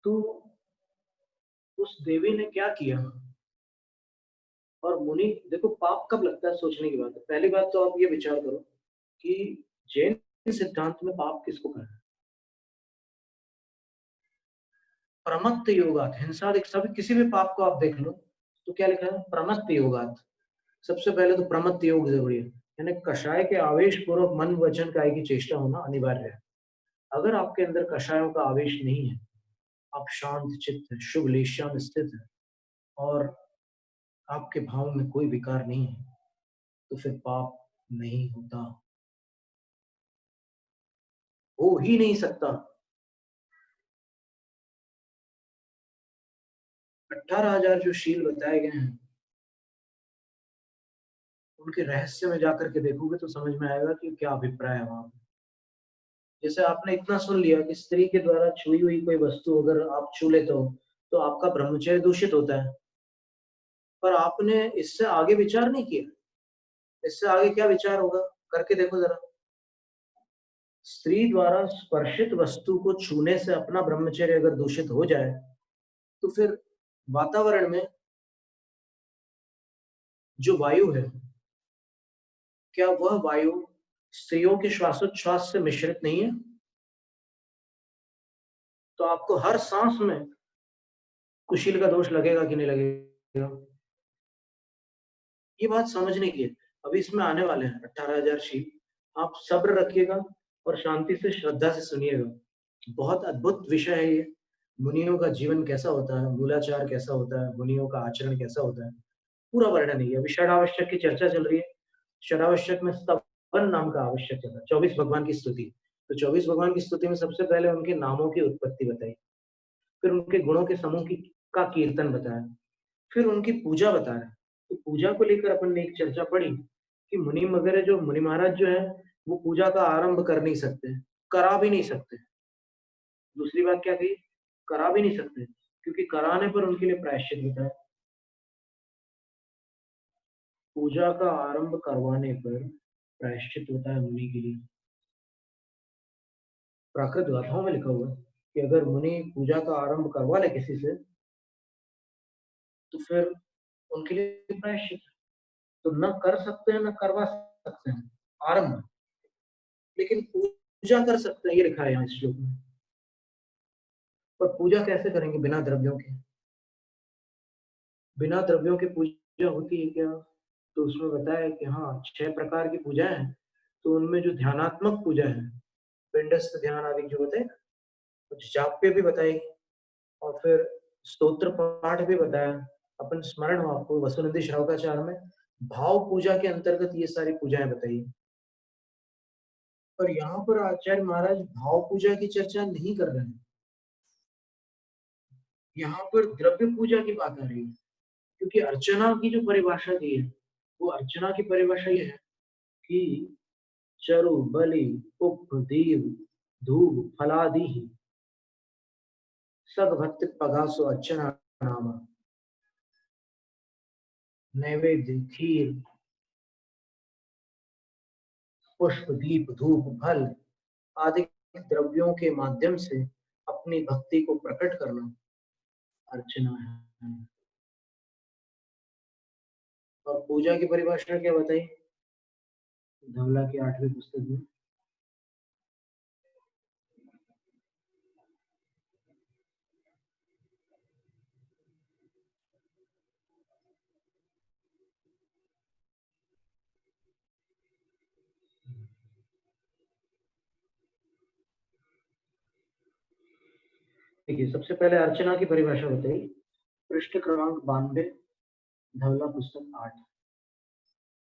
तो उस देवी ने क्या किया, और मुनि देखो पाप कब लगता है सोचने की बात है। पहली बात तो आप ये विचार करो कि जैन सिद्धांत में पाप किसको कहा है? प्रमत्त योगात, हिंसा सभी किसी भी पाप को आप देख लो तो क्या लिखा है, प्रमत्त योगात। सबसे पहले तो प्रमत्त योग जरूरी है, यानी कषाय के आवेश पूर्वक मन वचन काय की चेष्टा होना अनिवार्य है। अगर आपके अंदर कषायों का आवेश नहीं है, आप शांत चित्त है, शुभ लेशा में स्थित है, और आपके भाव में कोई विकार नहीं है, तो फिर पाप नहीं होता, हो ही नहीं सकता। 18,000 जो शील बताए गए हैं, उनके रहस्य में जाकर के देखोगे तो समझ में आएगा कि क्या अभिप्राय है वहां पे। जैसे आपने इतना सुन लिया कि स्त्री के द्वारा छुई हुई कोई वस्तु अगर आप छू लेते हो तो आपका ब्रह्मचर्य दूषित होता है, पर आपने इससे आगे विचार नहीं किया। इससे आगे क्या विचार होगा, करके देखो जरा। स्त्री द्वारा स्पर्शित वस्तु को छूने से अपना ब्रह्मचर्य अगर दूषित हो जाए तो फिर वातावरण में जो वायु है, क्या वह वायु स्त्रियों के श्वासोच्छ्वास से मिश्रित नहीं है? तो आपको हर सांस में कुशील का दोष लगेगा कि नहीं लगेगा? ये बात समझने की है। अभी इसमें आने वाले हैं 18,000 शील। आप सब्र रखिएगा और शांति से श्रद्धा से सुनिएगा। बहुत अद्भुत विषय है ये। मुनियों का जीवन कैसा होता है, मूलाचार कैसा होता है, मुनियों का आचरण कैसा होता है, पूरा वर्णन है। अभी षडावश्यक की चर्चा चल रही है। षडावश्यक में स्तवन नाम का आवश्यक चल रहा है, 24 भगवान की स्तुति। तो 24 भगवान की स्तुति में सबसे पहले उनके नामों की उत्पत्ति बताई, फिर उनके गुणों के समूह की का कीर्तन बताया, फिर उनकी पूजा बता रहे हैं। तो पूजा को लेकर अपन ने एक चर्चा पढ़ी कि मुनि वगैरह जो मुनि महाराज जो है वो पूजा का आरंभ कर नहीं सकते, करा भी नहीं सकते। दूसरी बात क्या कही, करा भी नहीं सकते, क्योंकि कराने पर उनके लिए प्रायश्चित होता है। पूजा का आरंभ करवाने पर प्रायश्चित होता है मुनि के लिए। प्राकृत गाथाओं में लिखा हुआ है कि अगर मुनि पूजा का आरंभ करवा ले किसी से तो फिर उनके लिए प्रायश्चित। तो न कर सकते हैं न करवा सकते हैं आरंभ, लेकिन पूजा कर सकते हैं, ये लिखा है यहाँ इस श्लोक में। पर पूजा कैसे करेंगे बिना द्रव्यों के? बिना द्रव्यों के पूजा होती है क्या? तो उसमें बताया कि हाँ 6 प्रकार की पूजा है। तो उनमें जो ध्यानात्मक पूजा है, पिंडस्थ ध्यान आदि जो बताए, कुछ जाप्य भी बताई, और फिर स्तोत्र पाठ भी बताया। अपन स्मरण हो आपको वसुनिधि श्रवकाचार्य में भाव पूजा के अंतर्गत ये सारी पूजाएं बताई। पर यहाँ पर आचार्य महाराज भाव पूजा की चर्चा नहीं कर रहे हैं, यहाँ पर द्रव्य पूजा की बात आ रही है। क्योंकि अर्चना की जो परिभाषा दी है, वो अर्चना की परिभाषा ये है कि चरु बलि पुष्प दीव धूप फलादि सग भक्ति पगासो अर्चना नाम। नैवेद्य खीर पुष्प दीप धूप फल आदि द्रव्यों के माध्यम से अपनी भक्ति को प्रकट करना अर्चना है। और पूजा की परिभाषा क्या बताई धवला की 8वीं पुस्तक में? देखिए सबसे पहले अर्चना की परिभाषा बताई, पृष्ठ क्रमांक 92, धवला पुस्तक 8।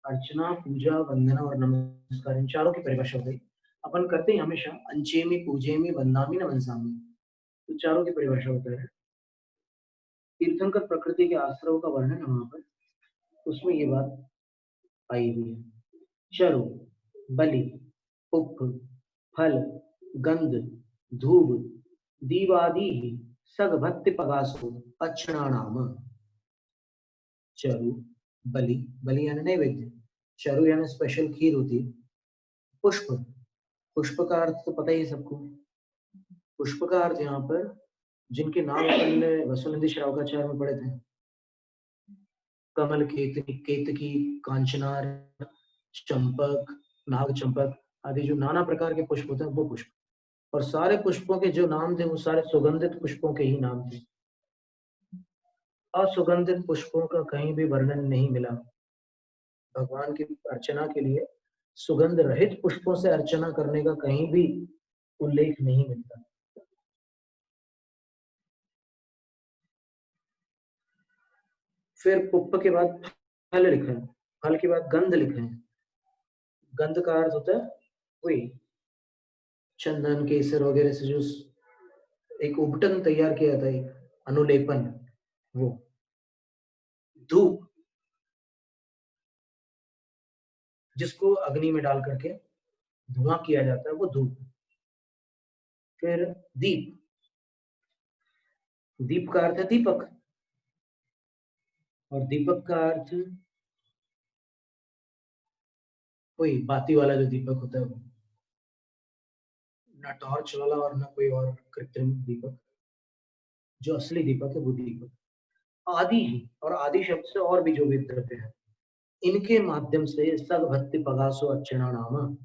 अर्चना पूजा वंदना और नमस्कार इन चारों की परिभाषा बताई। अपन करते हैं हमेशा अंचेमी पूजेमी वंदामी नमनसामी, तो चारों की परिभाषा होता है। तीर्थंकर प्रकृति के आश्रव का वर्णन है वहां पर, उसमें ये बात आई हुई है। चरु बलि पुष्प फल गंध धूप दीवादि सग भक्ति पगासो अक्षणानाम। चरु बलि, बलि यानी नैवेद्य, चरु यानी स्पेशल खीर होती है, पुष्प, पुष्प का अर्थ तो पता ही है सबको। पुष्प का अर्थ यहाँ पर जिनके नाम अपन ने वसुनिधि श्रावकाचार्य में पढ़े थे, कमल केतकी केतकी कांचनार चंपक नाग चंपक आदि जो नाना प्रकार के पुष्प होते हैं वो पुष्प। और सारे पुष्पों के जो नाम थे वो सारे सुगंधित पुष्पों के ही नाम थे। असुगंधित पुष्पों का कहीं भी वर्णन नहीं मिला। भगवान की अर्चना के लिए सुगंध रहित पुष्पों से अर्चना करने का कहीं भी उल्लेख नहीं मिलता। फिर पुष्प के बाद फल लिखा है, फल के बाद गंध लिखा है। गंध का अर्थ होता है वही चंदन केसर वगैरह से जो एक उपटन तैयार किया जाता है, अनुलेपन, वो धूप जिसको अग्नि में डाल करके धुआं किया जाता है, वो धूप। फिर दीप, दीप का अर्थ है दीपक, और दीपक का अर्थ कोई बाती वाला जो दीपक होता है वो, ना टॉर्च वाला और ना कोई और कृत्रिम दीपक। जो असली दीपक है वो दीपक। आदि ही, और आदि शब्द से और भी जो भी द्रव्य है, इनके माध्यम से सग भक्ति पगासो अर्चना नाम,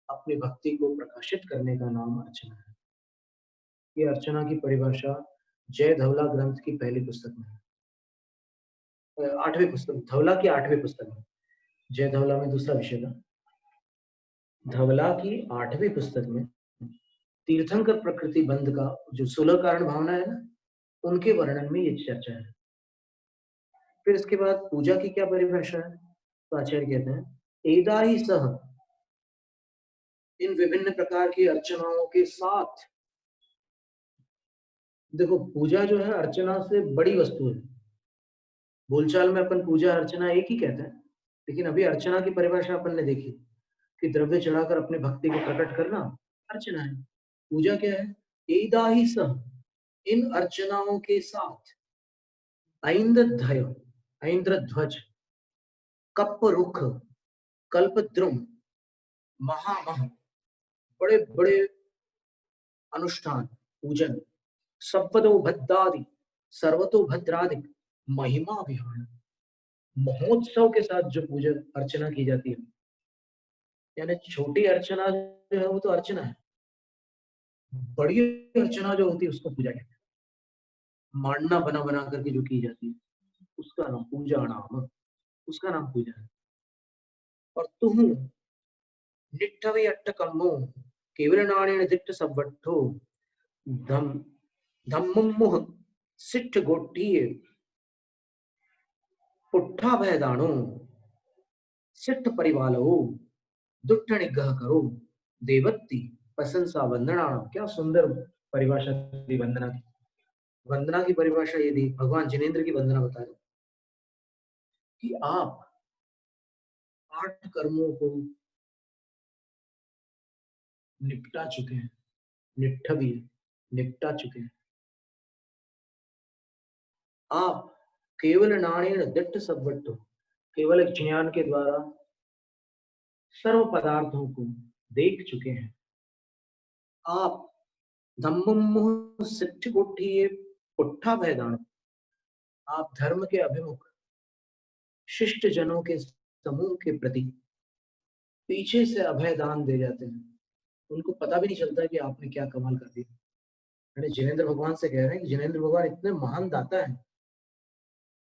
अपनी भक्ति को प्रकाशित करने का नाम अर्चना है। ये अर्चना की परिभाषा जय धवला ग्रंथ की पहली पुस्तक में है, 8वीं पुस्तक, धवला की 8वीं पुस्तक में। जय धवला में दूसरा विषय था। धवला की 8वीं पुस्तक में तीर्थंकर प्रकृति बंध का जो 16 कारण भावना है ना, उनके वर्णन में ये चर्चा है। फिर इसके बाद पूजा की क्या परिभाषा है, तो आचार्य कहते हैं एदा ही सह, इन विभिन्न प्रकार की अर्चनाओं के साथ। देखो पूजा जो है अर्चना से बड़ी वस्तु है। बोलचाल में अपन पूजा अर्चना एक ही कहते हैं, लेकिन अभी अर्चना की परिभाषा अपन ने देखी कि द्रव्य चढ़ाकर अपने भक्ति को प्रकट करना अर्चना है। पूजा क्या है, एदा ही सह, इन अर्चनाओं के साथ ऐन्द्रध्वज, ऐन्द्रध्वज, कप रुख, कल्पद्रुम, महामह, बड़े बड़े अनुष्ठान पूजन, सप्पदो भद्रादि, सर्वतो भद्रादि, महिमा विहार, महोत्सव के साथ जो पूजा अर्चना की जाती है, यानी छोटी अर्चना जो है वो तो अर्चना है, बड़ी अर्चना जो होती है उसको पूजा कहते हैं। मांडना बना बना करके जो की जाती है उसका नाम पूजा, नाम उसका नाम पूजा है। और तुम निट्ठवे अट्टकम्मो केवल नाणेन दिट्ट सब्बट्ठो धम धम्मुमुह सिट्ठ गोट्टिये पुट्ठा भयदानो सिट्ठ परिवालो दुट्ट निग्रह करो देवत्ती प्रशंसा वंदना। क्या सुंदर परिभाषा दी वंदना की। वंदना की परिभाषा ये दी, भगवान जिनेंद्र की वंदना बता रहे कि आप 8 कर्मों को निपटा चुके हैं, निष्ठा भी निपटा चुके हैं। आप केवल नाणेन दिट्ठ सब्बट्टो, केवल एक ज्ञान के द्वारा सर्व पदार्थों को देख चुके हैं। आप धम्ममुह सिट्ठ गोट्ठिये पुट्ठा भयदान, आप धर्म के अभिमुख शिष्ट जनों के समूह के प्रति पीछे से अभय दान दे जाते हैं। उनको पता भी नहीं चलता कि आपने क्या कमाल कर दिया। यानी जिनेंद्र भगवान से कह रहे हैं कि जिनेंद्र भगवान इतने महान दाता है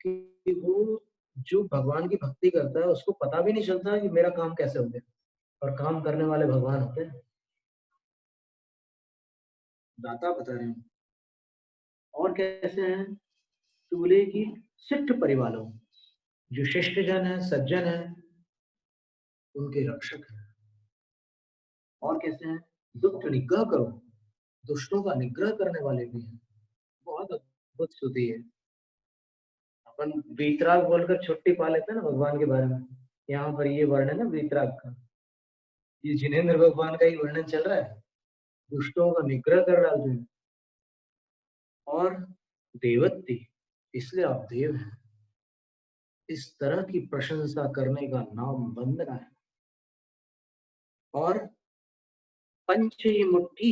कि वो जो भगवान की भक्ति करता है उसको पता भी नहीं चलता कि मेरा काम कैसे हो गया। और काम करने वाले भगवान होते हैं, दाता बता रहे हैं। और कैसे हैं, तो बोले कि सिट्ठ परिवारों, जो शिष्ट जन है, सज्जन है, उनके रक्षक है। और कैसे हैं, दुष्ट निग्रह करो, दुष्टों का निग्रह करने वाले भी हैं। बहुत अद्भुत स्तुति है। अपन वीतराग बोलकर छुट्टी पा लेते हैं ना भगवान के बारे में। यहाँ पर ये वर्णन है वीतराग का, ये जिनेंद्र भगवान का ही वर्णन चल रहा है। दुष्टों का निग्रह कर डालते हैं। और देवत्ती, इसलिए आप देव हैं। इस तरह की प्रशंसा करने का नाम वंदना है। और पंचे मुट्ठी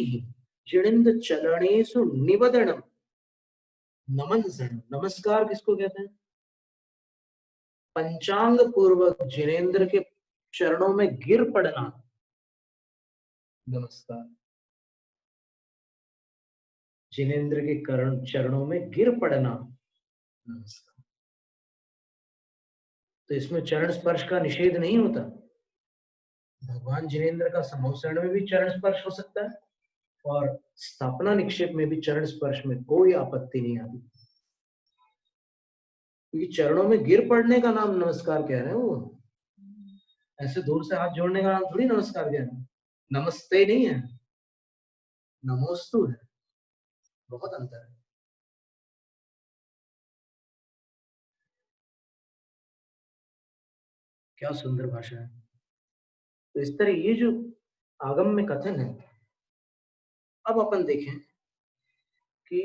जिणिंद चरणेषु निवदनम, नमन, नमस्कार किसको कहते हैं, पंचांग पूर्वक जिनेंद्र के चरणों में गिर पड़ना नमस्कार। जिनेंद्र के चरणों में गिर पड़ना नमस्कार। तो इसमें चरण स्पर्श का निषेध नहीं होता। भगवान जिनेंद्र का समोसरण में भी चरण स्पर्श हो सकता है और स्थापना निक्षेप में भी चरण स्पर्श में कोई आपत्ति नहीं आती, क्योंकि चरणों में गिर पड़ने का नाम नमस्कार कह रहे हैं वो। ऐसे दूर से हाथ जोड़ने का नाम थोड़ी नमस्कार कह रहे हैं। नमस्ते नहीं है, नमोस्तु है, बहुत अंतर है। क्या सुंदर भाषा है। तो इस तरह ये जो आगम में कथन है, अब अपन देखें कि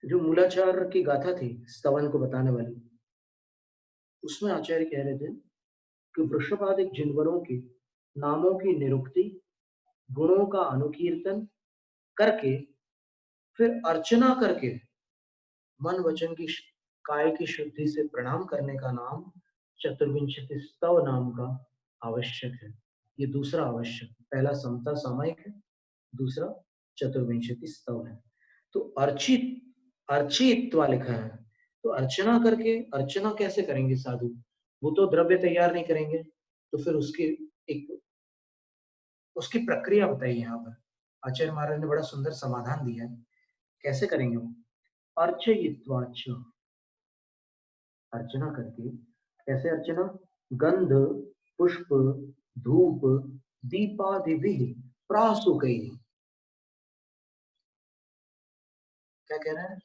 जो मूलाचार की गाथा थी स्तवन को बताने वाली, उसमें आचार्य कह रहे थे कि वृषभादिक जिनवरों के नामों की निरुक्ति, गुणों का अनुकीर्तन करके, फिर अर्चना करके मन वचन की काय की शुद्धि से प्रणाम करने का नाम चतुर्विंशति स्तव नाम का आवश्यक है। ये दूसरा आवश्यक, पहला समता सामायिक है, दूसरा चतुर्विंशति स्तव है। तो अर्चित, अर्चित्वा लिखा है, तो अर्चना करके, अर्चना कैसे करेंगे साधु? वो तो द्रव्य तैयार नहीं करेंगे, तो फिर उसकी एक उसकी प्रक्रिया बताइए। यहाँ पर आचार्य महाराज ने बड़ा सुंदर समाधान दिया है, कैसे करेंगे वो? अर्चयित्वाच, अर्चना करके। कैसे अर्चना? गंध, पुष्प, धूप, दीपादिभिः प्रासुकैः। क्या कह रहे हैं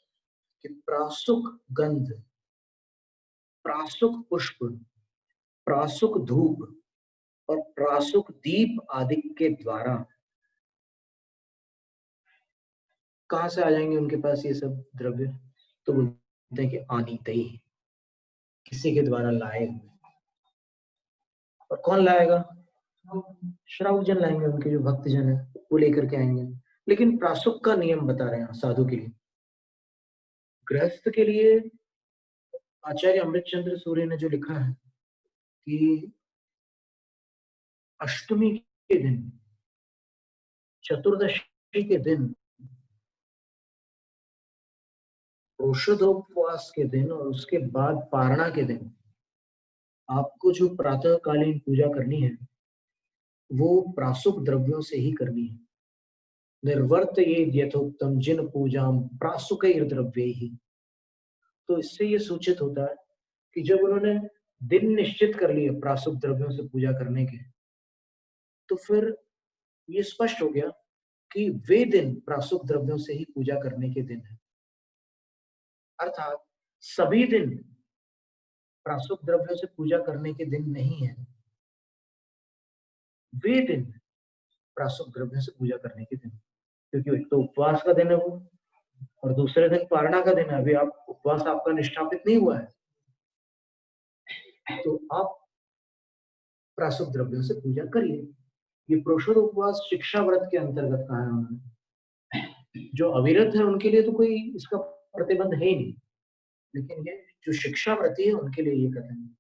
कि प्रासुक गंध, प्रासुक पुष्प, प्रासुक धूप और प्रासुक दीप आदि के द्वारा कहां से आ जाएंगे उनके पास ये सब द्रव्य? तो बोलते हैं कि आनीतई, किसी के द्वारा लाए हुए। और कौन लाएगा? श्रावक जन लाएंगे, उनके जो भक्त जन है वो लेकर के आएंगे। लेकिन प्रासुक का नियम बता रहे हैं साधु के लिए। गृहस्थ के लिए आचार्य अमृत चंद्र सूर्य ने जो लिखा है कि अष्टमी के दिन, चतुर्दशी के दिन, औषधोपवास के दिन और उसके बाद पारणा के दिन आपको जो प्रातःकालीन पूजा करनी है वो प्रासुक द्रव्यों से ही करनी है। निर्वर्त ये यथोक्तम जिन पूजा प्रासुक द्रव्य ही। तो इससे ये सूचित होता है कि जब उन्होंने दिन निश्चित कर लिए प्रासुक द्रव्यों से पूजा करने के, तो फिर ये स्पष्ट हो गया कि वे दिन प्रासुक द्रव्यों से ही पूजा करने के दिन है। अर्थात सभी दिन प्रासुक द्रव्यों से पूजा करने के दिन नहीं है, वे दिन प्रासुक द्रव्यों से पूजा करने के दिन। क्योंकि एक तो उपवास का दिन है वो, और दूसरे दिन पारणा का दिन है। अभी आप उपवास आपका निष्ठापित नहीं हुआ है, तो आप प्रासुक द्रव्यों से पूजा करिए। ये प्रोषद उपवास शिक्षा व्रत के अंतर्गत कहा है उन्होंने। जो अविरत है उनके लिए तो कोई इसका प्रतिबंध है ही नहीं, लेकिन ये जो शिक्षा व्रती है उनके लिए ये कथन है।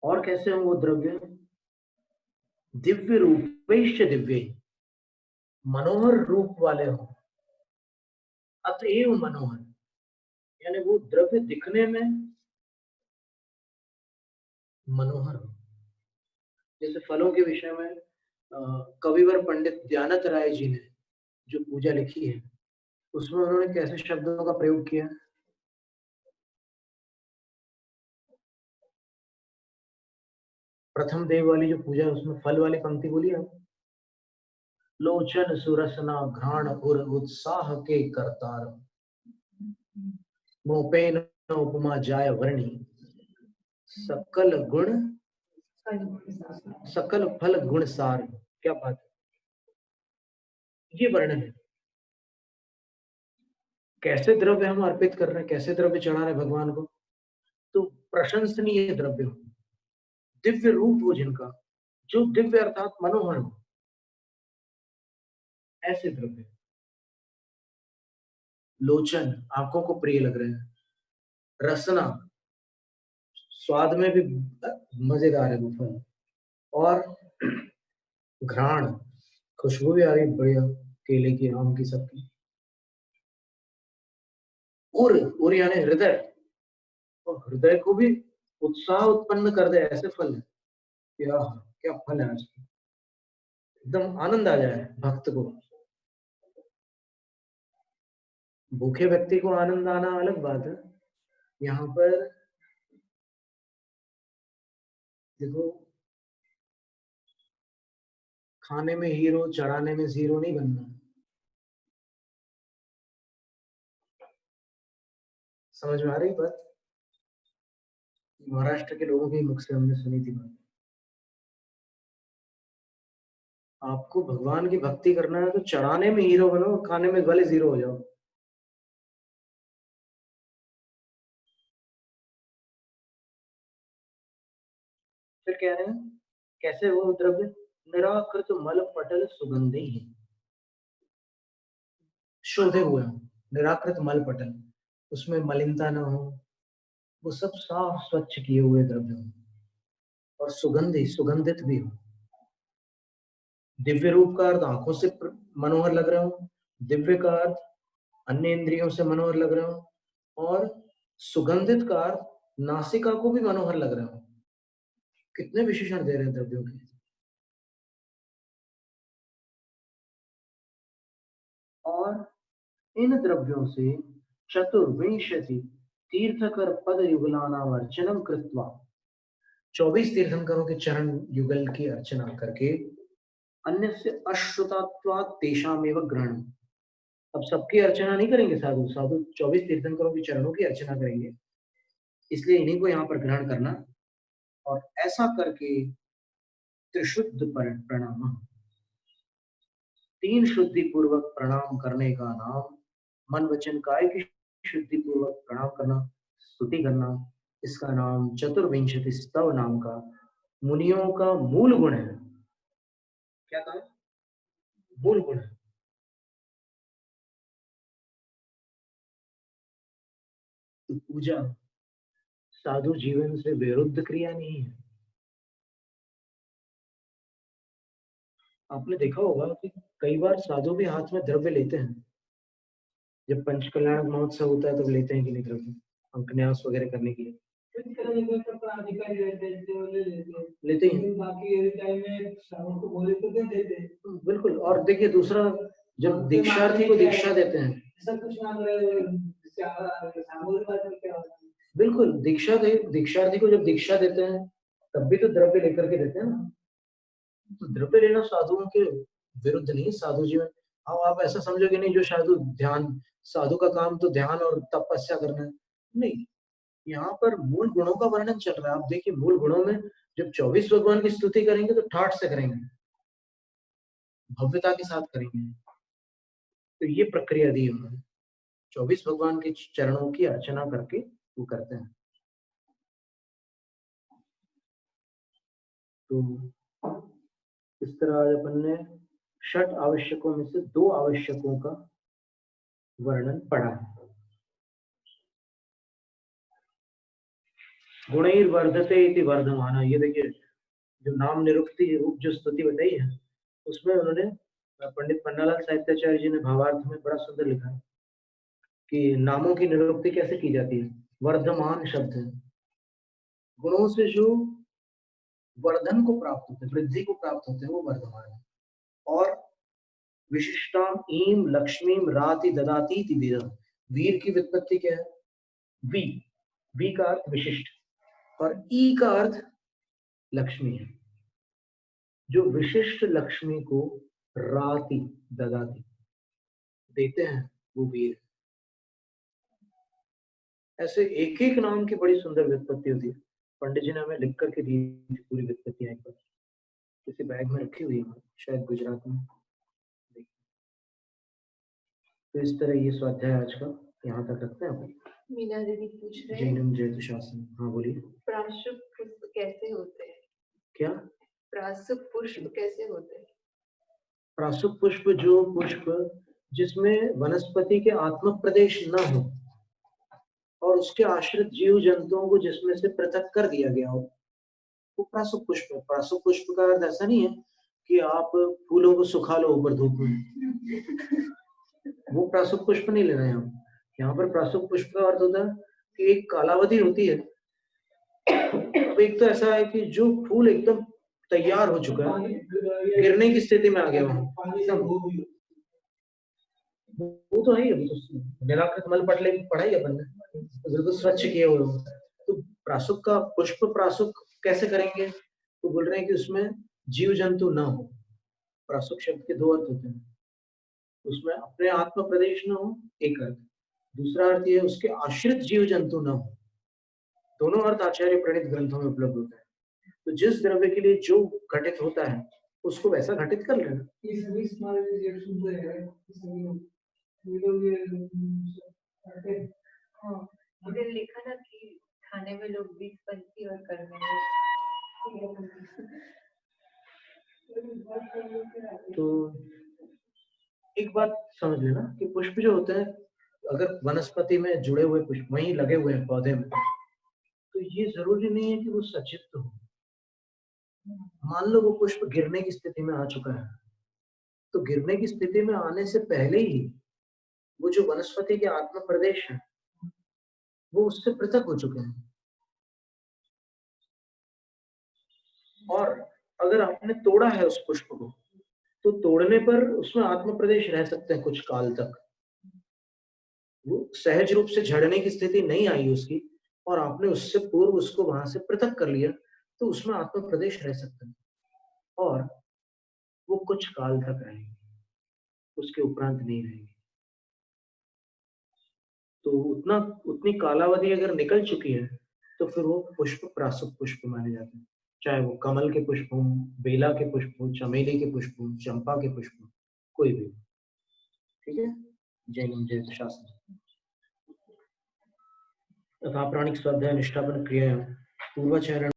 और कैसे हो वो द्रव्य? दिव्य रूपेश दिव्य, मनोहर रूप वाले हो। अतएव मनोहर, यानी वो द्रव्य दिखने में मनोहर हो। जैसे फलों के विषय में कविवर पंडित दयानंद राय जी ने जो पूजा लिखी है, उसमें उन्होंने कैसे शब्दों का प्रयोग किया? प्रथम देव वाली जो पूजा है उसमें फल वाली पंक्ति बोली है, लोचन सुरसना घ्राण उर उत्साह के करतार, मोपेन उपमा जाय वर्णी, सकल गुण सकल फल गुण सार। क्या बात है, ये वर्णन है। कैसे द्रव्य हम अर्पित कर रहे हैं, कैसे द्रव्य चढ़ा रहे हैं भगवान को? तो प्रशंसनीय द्रव्य हो, दिव्य रूप हो जिनका, जो दिव्य अर्थात मनोहर हो, ऐसे द्रव्य। लोचन, आंखों को प्रिय लग रहे हैं। रसना, स्वाद में भी मजेदार है वो फल। और घ्राण, खुशबू भी आ रही बढ़िया, केले की, आम की, सबकी। उर यानी हृदय, और हृदय को भी उत्साह उत्पन्न कर दे, ऐसे फल है। क्या क्या फल है आज, एकदम आनंद आ जाए भक्त को। भूखे व्यक्ति को आनंद आना अलग बात है। यहाँ पर देखो, खाने में हीरो, चढ़ाने में जीरो नहीं बनना। समझ में आ रही बात? महाराष्ट्र के लोगों के मुख से हमने सुनी थी बात। आपको भगवान की भक्ति करना है तो चढ़ाने में हीरो बनो, खाने में भले जीरो हो जाओ। फिर कह रहे हैं कैसे वो द्रव्य? निराकृत मल पटल सुगंधी है, शोधे हुए हो, निराकृत मल पटल, उसमें मलिनता ना हो, वो सब साफ स्वच्छ किए हुए द्रव्य हो, और सुगंधी, सुगंधित भी हो। दिव्य रूप का अर्थ आंखों से मनोहर लग रहे हो, दिव्य का अर्थ अन्य इंद्रियों से मनोहर लग रहे हो, और सुगंधित का अर्थ नासिका को भी मनोहर लग रहे हो। कितने विशेषण दे रहे हैं द्रव्यों के। और इन द्रव्यों से चतुर्विंशति तीर्थकर पद युगलानाम अर्चनम कृत्वा, 24 तीर्थंकरों के चरण युगल की अर्चना करके, अन्य से अश्रुतात्वात् तेषामेव ग्रहण। अब सबकी अर्चना नहीं करेंगे साधु, साधु 24 तीर्थंकरों के चरणों की अर्चना करेंगे, इसलिए इन्हीं को यहाँ पर ग्रहण करना। और ऐसा करके त्रिशुद्ध प्रणाम, 3 शुद्धि पूर्वक प्रणाम करने का नाम, मन वचन काय की शुद्धि पूर्वक प्रणाम करना, स्तुति करना, इसका नाम चतुर्विंशति स्तव नाम का मुनियों का मूल गुण है। क्या कहा? मूल गुण है। तो पूजा साधु जीवन से विरुद्ध क्रिया नहीं है। आपने देखा होगा कि कई बार साधु भी हाथ में द्रव्य लेते हैं, जब पंचकल्याण महोत्सव होता है तब लेते हैं कि नहीं द्रव्य, अंकन्यास वगैरह करने के लिए लेते हैं। बिल्कुल। और देखिए दूसरा, जब दीक्षार्थी को दीक्षा देते हैं, बिल्कुल दीक्षार्थी को जब दीक्षा देते हैं तब भी तो द्रव्य लेकर के देते हैं ना। तो द्रव्य लेना साधुओं के विरुद्ध नहीं, साधु जीवन। अब आप ऐसा समझोगे नहीं जो साधु ध्यान, साधु का काम तो ध्यान और तपस्या करना है, नहीं। यहाँ पर मूल गुणों का वर्णन चल रहा है। आप देखिए मूल गुणों में जब 24 भगवान की स्तुति करेंगे तो ठाठ से करेंगे, भव्यता के साथ करेंगे। तो ये प्रक्रिया दी उन्होंने, 24 भगवान के चरणों की अर्चना करके वो करते हैं। तो इस तरह आज अपन ने 6 आवश्यकों में से 2 आवश्यकों का वर्णन पढ़ा है। गुणैर वर्धते इति वर्धमाना, ये देखिए जो नाम निरुक्ति रूप जो स्तुति बताई है, उसमें उन्होंने, पंडित पन्नालाल साहित्याचार्य जी ने भावार्थ में बड़ा सुंदर लिखा है कि नामों की निरुक्ति कैसे की जाती है। वर्धमान शब्द है, गुणों से जो वर्धन को प्राप्त होते हैं, वृद्धि को प्राप्त होते हैं, वो वर्धमान है। और विशिष्टाम ईम लक्ष्मीम राति ददाती वीर, वीर की व्युत्पत्ति क्या है? वी, वी का अर्थ विशिष्ट, और ई का अर्थ लक्ष्मी है। जो विशिष्ट लक्ष्मी को राति ददाती देते हैं वो वीर। ऐसे एक एक नाम की बड़ी सुंदर व्युत्पत्ति होती है। पंडित जी ने हमें लिख करके दी पूरी व्युत्पत्तियां, एक बार किसी बैग में रखी हुई है, शायद गुजरात में। तो इस तरह ये स्वाध्याय आज का यहाँ तक रखते हैं अपन। मीना दीदी पूछ रहे हैं, जैनम जयतु शासन। हाँ बोलिए। प्राशुप पुष्प कैसे होते हैं? क्या? प्राशुप पुष्प कैसे होते हैं? प्राशुप पुष्प, जो पुष्प जिसमें वनस्पति के आत्म प्रदेश न हो और उसके आश्रित जीव जंतुओं को जिसमें से पृथक कर दिया गया हो, वो प्राशुप पुष्प है। प्राशुप पुष्प का अर्थ ऐसा नहीं है कि आप फूलों को सुखा लो ऊपर धूप में, वो प्राशुप पुष्प नहीं लेना है। यहाँ पर प्राशुप पुष्प का अर्थ होता है कि एक कालावधि होती है। अब एक तो ऐसा है कि जो फूल एकदम तैयार हो चुका है, गिरने की स्थिति में आ गया वहां, वो तो है ही। अभी तो निराकृत मल पटले की पढ़ाई अपन ने, बिल्कुल स्वच्छ किए हुए। तो प्राशुक का पुष्प प्राशुक कैसे करेंगे? तो बोल रहे हैं कि उसमें जीव जंतु ना हो। प्राशुक शब्द के 2 अर्थ होते हैं, उसमें अपने आत्म प्रदेश न हो, एक अर्थ। दूसरा अर्थ ये है उसके आश्रित जीव जंतु न हो। दोनों अर्थ आचार्य प्रणीत ग्रंथों में उपलब्ध होता है। तो जिस द्रव्य के लिए जो घटित होता है उसको वैसा घटित कर लेना। ये सभी स्मरण ये शुद्ध है, सभी लोग ये करते हैं। हाँ, इधर लिखा ना कि खाने में लोग 20-25 और करने में तो एक बात समझ लेना कि पुष्प जो होते हैं, अगर वनस्पति में जुड़े हुए पुष्प वहीं लगे हुए हैं पौधे में, तो ये जरूरी नहीं है कि वो सचित्त हो। मान लो वो पुष्प गिरने की स्थिति में आ चुका है, तो गिरने की स्थिति में आने से पहले ही वो जो वनस्पति के आत्म प्रदेश है वो उससे पृथक हो चुके हैं। और अगर आपने तोड़ा है उस पुष्प को, तो तोड़ने पर उसमें आत्म प्रदेश रह सकते हैं कुछ काल तक। वो सहज रूप से झड़ने की स्थिति नहीं आई उसकी, और आपने उससे पूर्व उसको वहां से पृथक कर लिया, तो उसमें आत्म प्रदेश रह सकते हैं और वो कुछ काल तक रहेंगे, उसके उपरांत नहीं रहेंगे। तो उतनी कालावधि अगर निकल चुकी है तो फिर वो पुष्प प्रासुप पुष्प माने जाते हैं, चाहे वो कमल के पुष्प हों, बेला के पुष्प हों, चमेली के पुष्प हों, चंपा के पुष्प हों, कोई भी। ठीक है। जय हिंद, जय शासन। तथा प्राणिक स्वाध्याय निष्ठापन क्रिया पूर्वाचरण